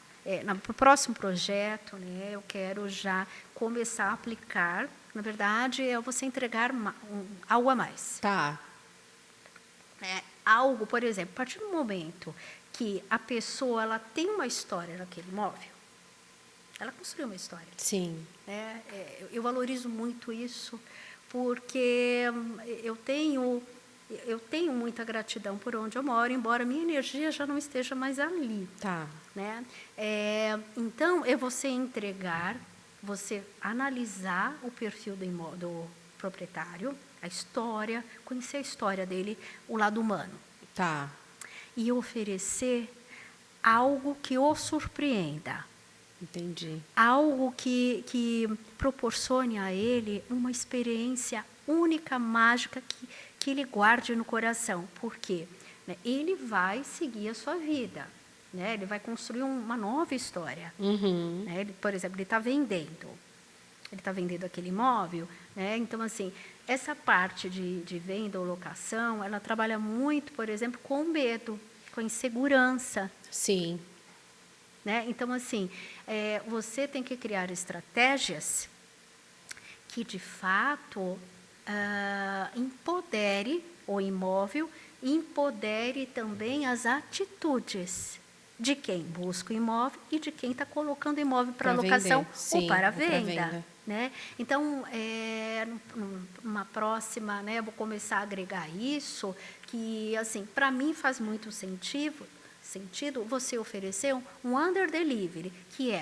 no próximo projeto, né, eu quero já começar a aplicar. Na verdade, é você entregar algo a mais. Tá. Algo, por exemplo, a partir do momento que a pessoa ela tem uma história naquele imóvel, ela construiu uma história. Sim. Eu valorizo muito isso, porque eu tenho muita gratidão por onde eu moro, embora a minha energia já não esteja mais ali. Tá. Né? Então, é você entregar, você analisar o perfil do proprietário, a história, conhecer a história dele, o lado humano. Tá. E oferecer algo que o surpreenda. Entendi. Algo que proporcione a ele uma experiência única, mágica, que ele guarde no coração. Por quê? Ele vai seguir a sua vida. Né? Ele vai construir uma nova história. Né? Por exemplo, ele está vendendo. Ele está vendendo aquele imóvel. Né? Então, assim, essa parte de venda ou locação, ela trabalha muito, por exemplo, com medo, com insegurança. Sim. Né? Então, assim, você tem que criar estratégias que, de fato, empodere o imóvel, empodere também as atitudes de quem busca o imóvel e de quem está colocando o imóvel para locação ou para venda. Né? Então, numa próxima, né, eu vou começar a agregar isso, que, assim, para mim faz muito sentido você oferecer um under delivery, que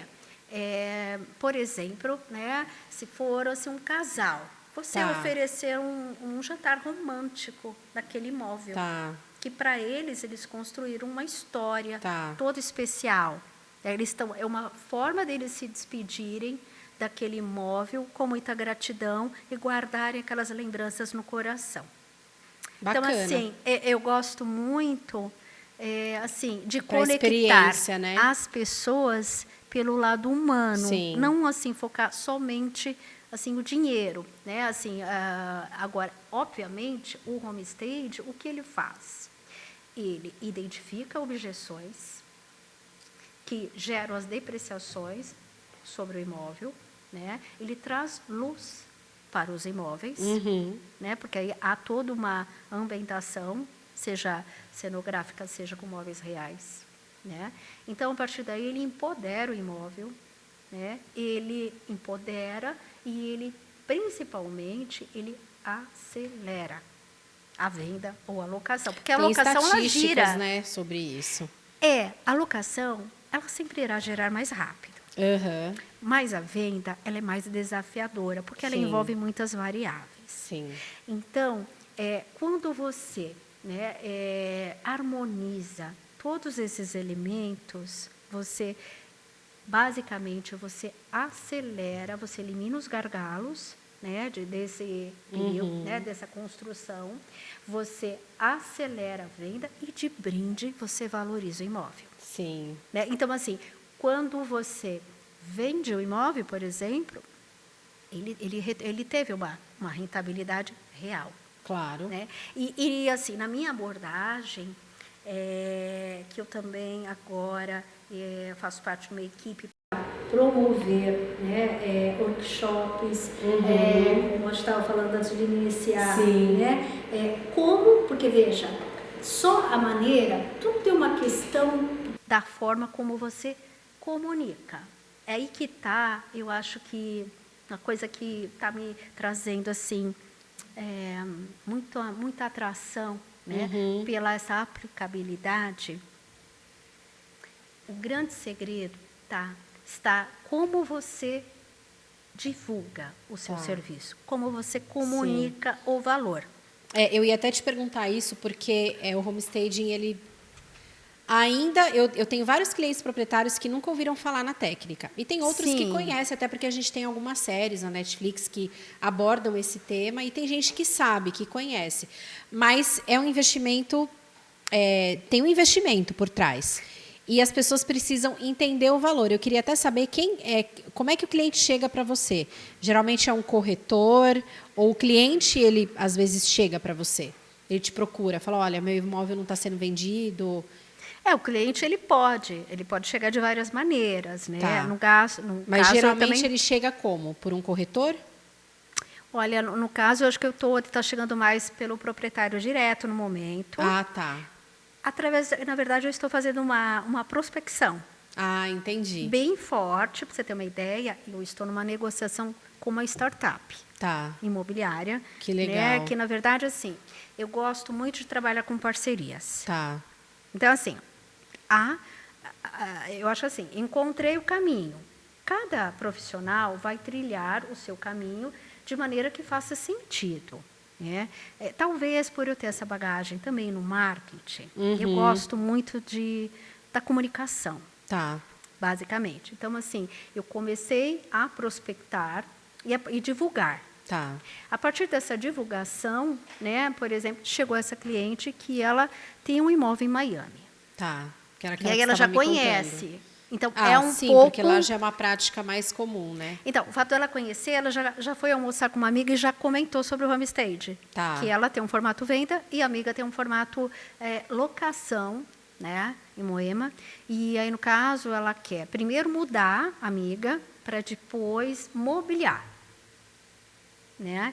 por exemplo, né, se for assim, um casal, você oferecer um jantar romântico naquele imóvel. Que para eles construíram uma história toda especial. É uma forma deles se despedirem daquele imóvel com muita gratidão e guardarem aquelas lembranças no coração. Bacana. Então, assim, eu gosto muito assim, de conectar, né, as pessoas pelo lado humano. Sim. Não assim focar somente assim o dinheiro, né? Assim, agora, obviamente, o homestay, o que ele faz? Ele identifica objeções que geram as depreciações sobre o imóvel, né? Ele traz luz para os imóveis, né? Porque aí há toda uma ambientação, seja cenográfica, seja com móveis reais, né? Então, a partir daí, ele empodera o imóvel, né? Ele empodera e ele, principalmente, ele acelera a venda ou a locação. Porque a locação, ela gira, né, sobre isso. A locação, ela sempre irá gerar mais rápido. Mas a venda, ela é mais desafiadora, porque ela envolve muitas variáveis. Sim. Então, quando você, né, harmoniza todos esses elementos, você, basicamente, você acelera, você elimina os gargalos, né, desse né, dessa construção, você acelera a venda e, de brinde, você valoriza o imóvel. Sim. Né? Então, assim, quando você vende o imóvel, por exemplo, ele teve uma rentabilidade real. Claro. Né? E assim, na minha abordagem, que eu também agora faço parte de uma equipe para promover, né, workshops, como eu estava falando antes de iniciar, né, porque veja, só a maneira, tudo tem uma questão da forma como você comunica. É aí que está, eu acho que uma coisa que está me trazendo assim muita atração, né, pela essa aplicabilidade. O grande segredo está como você divulga o seu serviço, como você comunica o valor. Eu ia até te perguntar isso, porque o homestaging, ele ainda... Eu tenho vários clientes proprietários que nunca ouviram falar na técnica. E tem outros que conhecem, até porque a gente tem algumas séries na Netflix que abordam esse tema, e tem gente que sabe, que conhece. Mas é um investimento... tem um investimento por trás. E as pessoas precisam entender o valor. Eu queria até saber como é que o cliente chega para você. Geralmente é um corretor, ou o cliente, ele às vezes chega para você. Ele te procura, fala, olha, meu imóvel não está sendo vendido. O cliente ele pode chegar de várias maneiras, né? Mas geralmente ele chega como? Por um corretor? Olha, no caso, eu acho que está chegando mais pelo proprietário direto no momento. Ah, tá. Na verdade, eu estou fazendo uma prospecção. Ah, entendi. Bem forte, para você ter uma ideia, eu estou numa negociação com uma startup imobiliária. Que legal. Né, que, na verdade, assim, eu gosto muito de trabalhar com parcerias. Tá. Então, assim, eu acho assim, encontrei o caminho. Cada profissional vai trilhar o seu caminho de maneira que faça sentido. Né? Talvez por eu ter essa bagagem também no marketing, eu gosto muito da comunicação, basicamente. Então, assim, eu comecei a prospectar e divulgar. A partir dessa divulgação, né, por exemplo, chegou essa cliente que ela tem um imóvel em Miami. E aí ela já conhece. Então, porque lá já é uma prática mais comum, né? Então, o fato dela conhecer, ela já foi almoçar com uma amiga e já comentou sobre o homestay. Que ela tem um formato venda e a amiga tem um formato locação, né, em Moema. E aí, no caso, ela quer primeiro mudar a amiga para depois mobiliar. Né?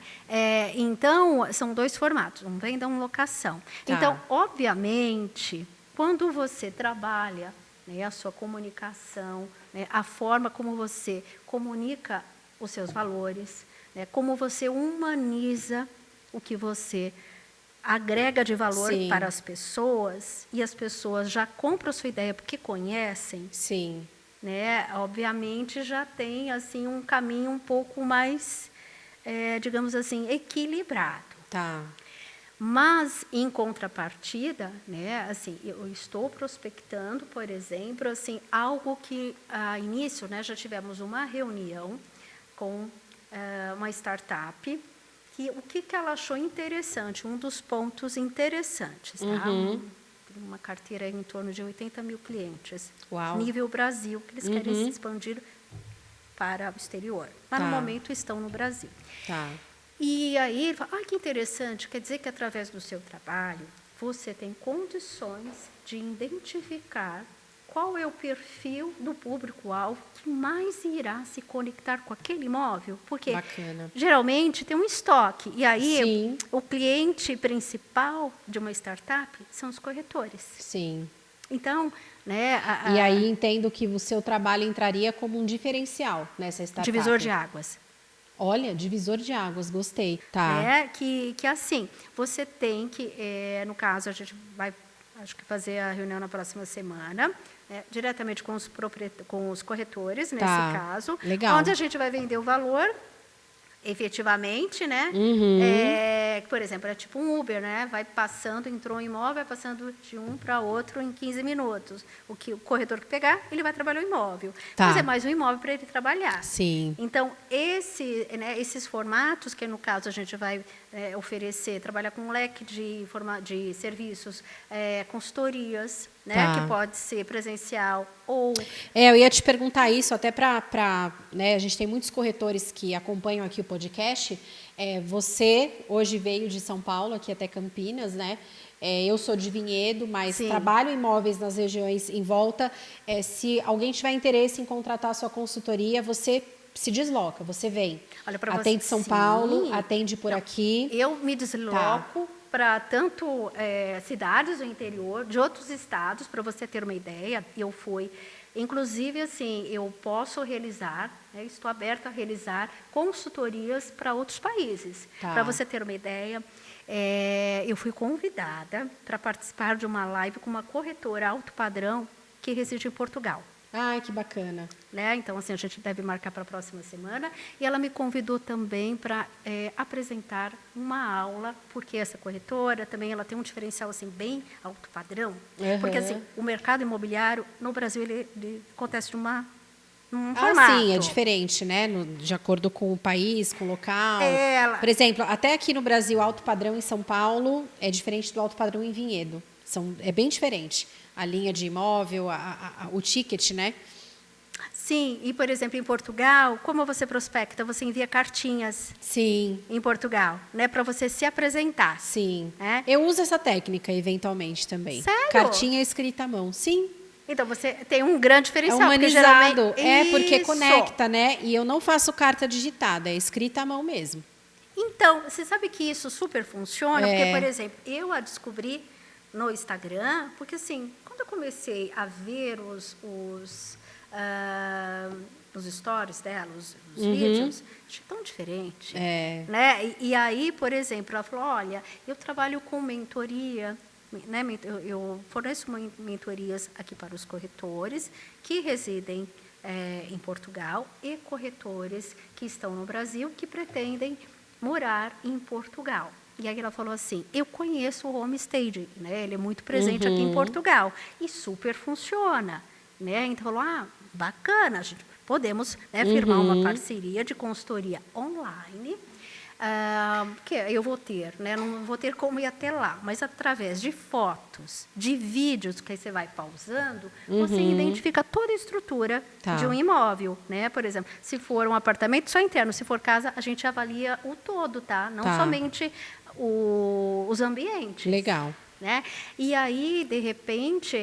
Então, são dois formatos, um venda e um locação. Então, obviamente, quando você trabalha... Né, a sua comunicação, né, a forma como você comunica os seus valores, né, como você humaniza o que você agrega de valor para as pessoas, e as pessoas já compram a sua ideia porque conhecem, né, obviamente já tem assim, um caminho um pouco mais, digamos assim, equilibrado. Mas, em contrapartida, né, assim, eu estou prospectando, por exemplo, assim, algo que, a início, né, já tivemos uma reunião com uma startup, o que ela achou interessante, um dos pontos interessantes. Uma carteira em torno de 80 mil clientes, nível Brasil, que eles querem se expandir para o exterior. Mas, no momento, estão no Brasil. E aí ele fala, que interessante, quer dizer que através do seu trabalho você tem condições de identificar qual é o perfil do público-alvo que mais irá se conectar com aquele imóvel. Porque geralmente tem um estoque. E aí o cliente principal de uma startup são os corretores. Então, né, e aí entendo que o seu trabalho entraria como um diferencial nessa startup. Divisor de águas. Olha, divisor de águas, gostei. Que assim, você tem que, no caso, a gente vai, acho que fazer a reunião na próxima semana, diretamente com os corretores, nesse caso, onde a gente vai vender o valor, efetivamente, né? Por exemplo, é tipo um Uber, né? Vai passando, entrou um imóvel, vai passando de um para outro em 15 minutos. O corretor que pegar, ele vai trabalhar o imóvel. Mas é mais um imóvel para ele trabalhar. Então, esses formatos, que no caso a gente vai oferecer, trabalhar com um leque de serviços, consultorias, né, que pode ser presencial ou... eu ia te perguntar isso, até para... né, a gente tem muitos corretores que acompanham aqui o podcast, Você hoje veio de São Paulo, aqui até Campinas, né? Eu sou de Vinhedo, mas Sim. trabalho imóveis nas regiões em volta. Se alguém tiver interesse em contratar a sua consultoria, você se desloca, você vem. Olha, para Atende você, São sim. Paulo, atende por aqui. Eu me desloco para tanto cidades do interior, de outros estados, para você ter uma ideia. Eu fui, inclusive, assim, eu posso realizar, estou aberta a realizar consultorias para outros países. Tá. Para você ter uma ideia, eu fui convidada para participar de uma live com uma corretora alto padrão que reside em Portugal. Ai, que bacana. Né? Então, assim, a gente deve marcar para a próxima semana. E ela me convidou também para apresentar uma aula, porque essa corretora também ela tem um diferencial assim, bem alto padrão. Uhum. Porque assim, o mercado imobiliário no Brasil ele acontece num formato. Sim, é diferente, né? De acordo com o país, com o local. Por exemplo, até aqui no Brasil, alto padrão em São Paulo é diferente do alto padrão em Vinhedo. É bem diferente. A linha de imóvel, o ticket, né? Sim, e por exemplo, em Portugal, como você prospecta? Você envia cartinhas. Sim. Em Portugal, né, para você se apresentar. Sim. Né? Eu uso essa técnica eventualmente também. Sério? Cartinha escrita à mão. Sim. Então você tem um grande diferencial. É humanizado. Porque porque Isso. conecta, né? E eu não faço carta digitada, é escrita à mão mesmo. Então, você sabe que isso super funciona? Porque, por exemplo, eu a descobri no Instagram, porque assim, quando eu comecei a ver os stories dela, os vídeos, achei tão diferente. Né? E aí, por exemplo, ela falou, olha, eu trabalho com mentoria, né? Eu forneço mentorias aqui para os corretores que residem em Portugal e corretores que estão no Brasil que pretendem morar em Portugal. E aí ela falou assim, eu conheço o Homestaging, né? Ele é muito presente aqui em Portugal e super funciona. Né? Então, falou, bacana, a gente podemos firmar uma parceria de consultoria online, que eu vou ter, né? Não vou ter como ir até lá, mas através de fotos, de vídeos que aí você vai pausando, você identifica toda a estrutura de um imóvel. Né? Por exemplo, se for um apartamento só interno, se for casa, a gente avalia o todo, tá? Não somente os ambientes. Legal. Né? E aí, de repente,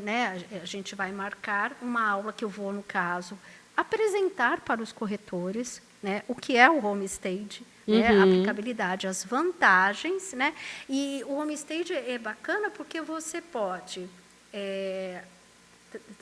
né, a gente vai marcar uma aula que eu vou, no caso, apresentar para os corretores, né, o que é o homestaging, né, a aplicabilidade, as vantagens. Né? E o homestaging é bacana porque você pode,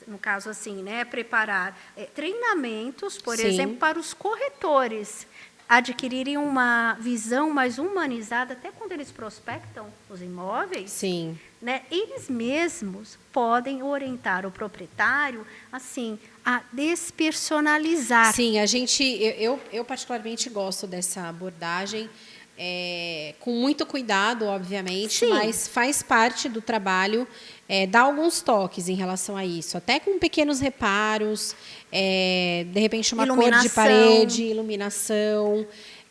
no caso assim, né, preparar treinamentos, por exemplo, para os corretores adquirirem uma visão mais humanizada, até quando eles prospectam os imóveis. Sim. Né, eles mesmos podem orientar o proprietário assim a despersonalizar. Sim, eu particularmente gosto dessa abordagem, com muito cuidado, obviamente, Sim. mas faz parte do trabalho dar alguns toques em relação a isso, até com pequenos reparos, de repente uma cor de parede, iluminação,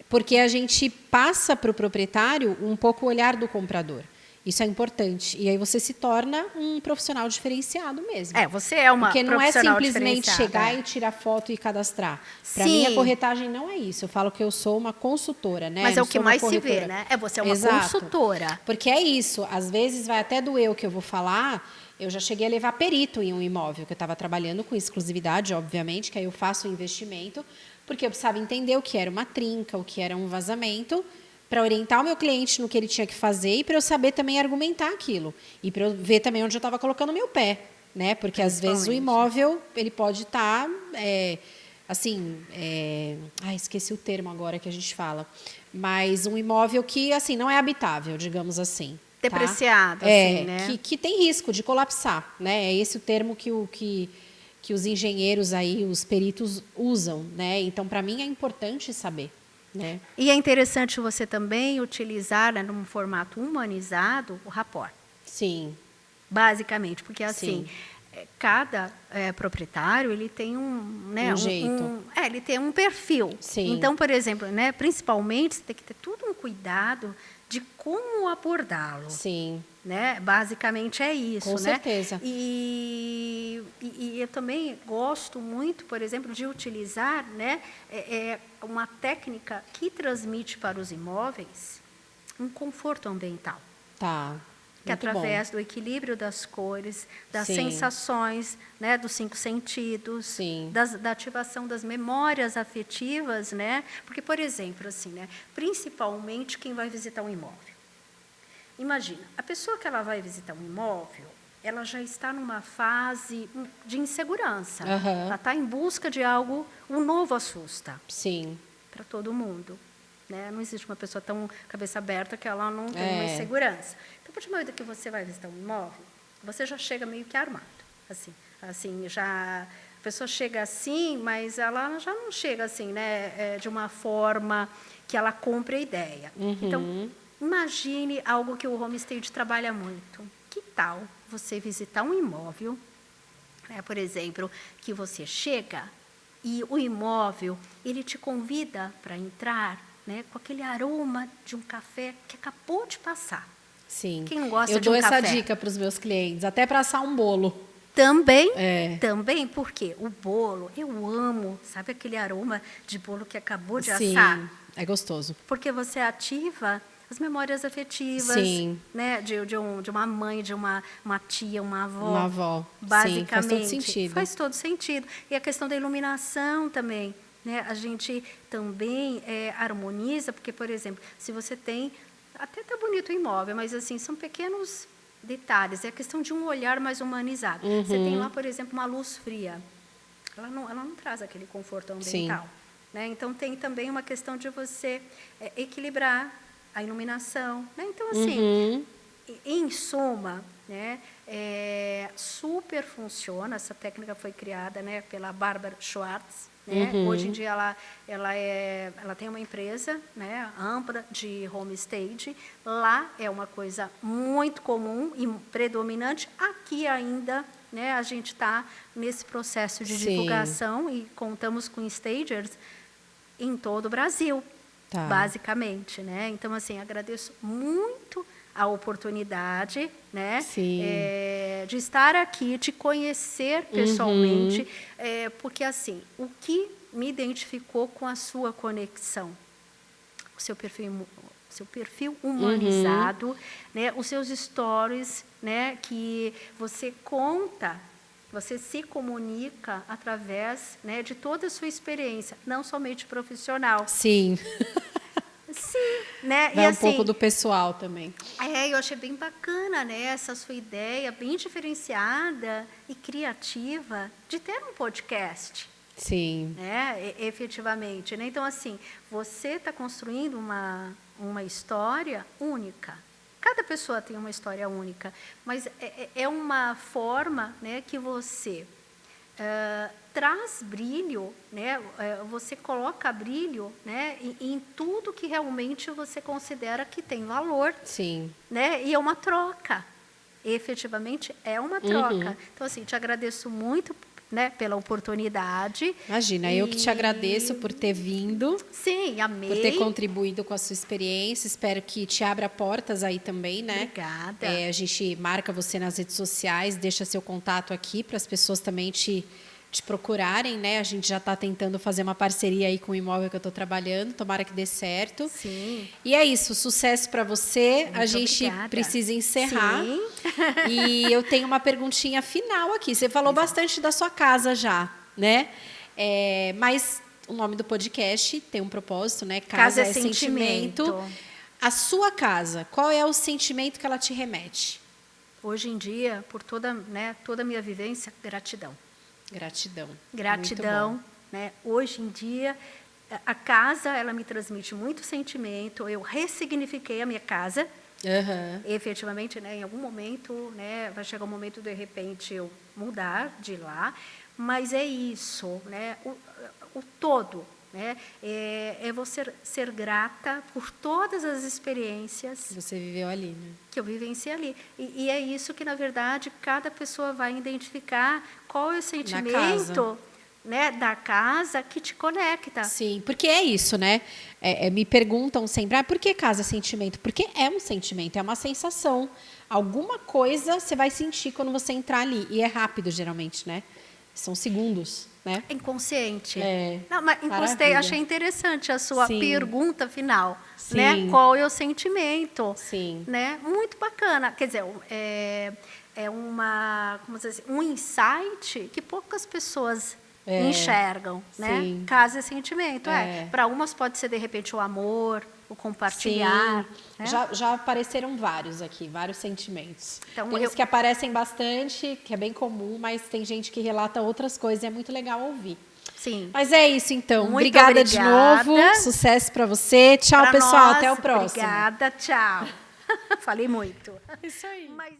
porque a gente passa para o proprietário um pouco o olhar do comprador. Isso é importante. E aí você se torna um profissional diferenciado mesmo. Você é uma Porque não é profissional simplesmente chegar e tirar foto e cadastrar. Para mim, a corretagem não é isso. Eu falo que eu sou uma consultora, né? Mas é o que mais se vê, né? Você é uma consultora. Porque é isso. Às vezes vai até doer o que eu vou falar. Eu já cheguei a levar perito em um imóvel que eu estava trabalhando com exclusividade, obviamente, que aí eu faço o investimento, porque eu precisava entender o que era uma trinca, o que era um vazamento, para orientar o meu cliente no que ele tinha que fazer e para eu saber também argumentar aquilo. E para eu ver também onde eu estava colocando o meu pé. Né? Porque, às vezes, o imóvel ele pode estar, esqueci o termo agora que a gente fala, mas um imóvel que assim, não é habitável, digamos assim. Depreciado, assim, né? Que tem risco de colapsar. Né? É esse o termo que os engenheiros, aí, os peritos usam. Né? Então, para mim, é importante saber. Né? E é interessante você também utilizar, né, num formato humanizado, o rapport. Sim. Basicamente, porque assim, cada proprietário ele tem um jeito. Ele tem um perfil. Sim. Então, por exemplo, principalmente, você tem que ter todo um cuidado de como abordá-lo. Sim. né? Basicamente é isso, Com né? certeza. E eu também gosto muito, por exemplo, de utilizar, né, uma técnica que transmite para os imóveis um conforto ambiental. Tá. Que Muito bom. através do equilíbrio das cores, das Sim. sensações, né, dos 5 sentidos, Sim. da ativação das memórias afetivas, né? Porque, por exemplo, assim, né, principalmente quem vai visitar um imóvel. Imagina, a pessoa que ela vai visitar um imóvel, ela já está numa fase de insegurança. Aham. Ela está em busca de algo, o novo assusta Sim. para todo mundo. Né? Não existe uma pessoa tão cabeça aberta que ela não tem uma É. insegurança. Então, a partir do momento que você vai visitar um imóvel, você já chega meio que armado. Assim, já a pessoa chega assim, mas ela já não chega assim, né, de uma forma que ela compre a ideia. Então, imagine algo que o Homestay trabalha muito. Que tal você visitar um imóvel, né, por exemplo, que você chega e o imóvel, ele te convida para entrar, né, com aquele aroma de um café que acabou de passar. Sim. Quem não gosta Eu de um dou essa café? dica para os meus clientes, até para assar um bolo. Também, É. também, porque o bolo, eu amo, sabe aquele aroma de bolo que acabou de Sim, assar? é gostoso. Porque você ativa as memórias afetivas, Sim. né, de uma mãe, de uma tia, uma avó. Uma avó. Sim, faz todo Basicamente. sentido. Faz todo sentido. E a questão da iluminação também. Né? A gente também harmoniza, porque, por exemplo, se você tem... Até está bonito o imóvel, mas assim, são pequenos detalhes. É a questão de um olhar mais humanizado. Você tem lá, por exemplo, uma luz fria. Ela não traz aquele conforto ambiental. Né? Então, tem também uma questão de você equilibrar a iluminação. Né? Então, assim, em suma, né, super funciona. Essa técnica foi criada, né, pela Barbara Schwartz. Né? Hoje em dia, ela tem uma empresa, né, ampla de homestay. Lá é uma coisa muito comum e predominante. Aqui ainda, né, a gente está nesse processo de divulgação e contamos com stagers em todo o Brasil, basicamente. Né? Então, assim, agradeço muito a oportunidade, né, de estar aqui, te conhecer pessoalmente, porque, assim, o que me identificou com a sua conexão? O seu perfil humanizado, né, os seus stories, né, que você conta, você se comunica através, né, de toda a sua experiência, não somente profissional. Sim. Sim, né? Vai e um assim, pouco do pessoal também. Eu achei bem bacana, né, essa sua ideia, bem diferenciada e criativa de ter um podcast. Sim. Né, efetivamente. Né? Então, assim, você está construindo uma história única. Cada pessoa tem uma história única, mas é uma forma, né, que você traz brilho, né? Você coloca brilho, né, em tudo que realmente você considera que tem valor. Sim. Né? E é uma troca. Efetivamente, é uma troca. Então, assim, te agradeço muito, né, pela oportunidade. Imagina, eu que te agradeço por ter vindo. Sim, amei. Por ter contribuído com a sua experiência. Espero que te abra portas aí também, né? Obrigada. A gente marca você nas redes sociais, deixa seu contato aqui para as pessoas também te procurarem, né? A gente já está tentando fazer uma parceria aí com o imóvel que eu estou trabalhando. Tomara que dê certo. Sim. E é isso, sucesso para você. Muito a gente obrigada. precisa encerrar. Sim. E eu tenho uma perguntinha final aqui. Você falou bastante da sua casa já, né? Mas o nome do podcast tem um propósito, né? Casa é sentimento. A sua casa, qual é o sentimento que ela te remete? Hoje em dia, por toda a minha vivência, gratidão. Gratidão. Gratidão, né? Hoje em dia, a casa, ela me transmite muito sentimento. Eu ressignifiquei a minha casa. Efetivamente, né, em algum momento, né, vai chegar um momento, de repente, eu mudar de lá. Mas é isso, né? O todo. Né? É você ser grata por todas as experiências que você viveu ali, né? Que eu vivenciei ali. E é isso que, na verdade, cada pessoa vai identificar qual é o sentimento, né, da casa que te conecta. Sim, porque é isso, né? Me perguntam sempre, por que casa é sentimento? Porque é um sentimento, é uma sensação. Alguma coisa você vai sentir quando você entrar ali. E é rápido, geralmente, né? São segundos, né? Inconsciente. É, Não, mas achei interessante a sua pergunta final. Né? Qual é o sentimento? Sim. Né? Muito bacana. Quer dizer, um insight que poucas pessoas enxergam, né? Sim. Casa é sentimento. Para umas pode ser, de repente, o amor, o compartilhar. Né? Já apareceram vários aqui, vários sentimentos. Então, tem uns que aparecem bastante, que é bem comum, mas tem gente que relata outras coisas e é muito legal ouvir. Sim. Mas é isso, então. Muito obrigada de novo. Sucesso para você. Tchau, pra pessoal. nós, até o próximo. Obrigada, tchau. Falei muito. Isso aí. Mas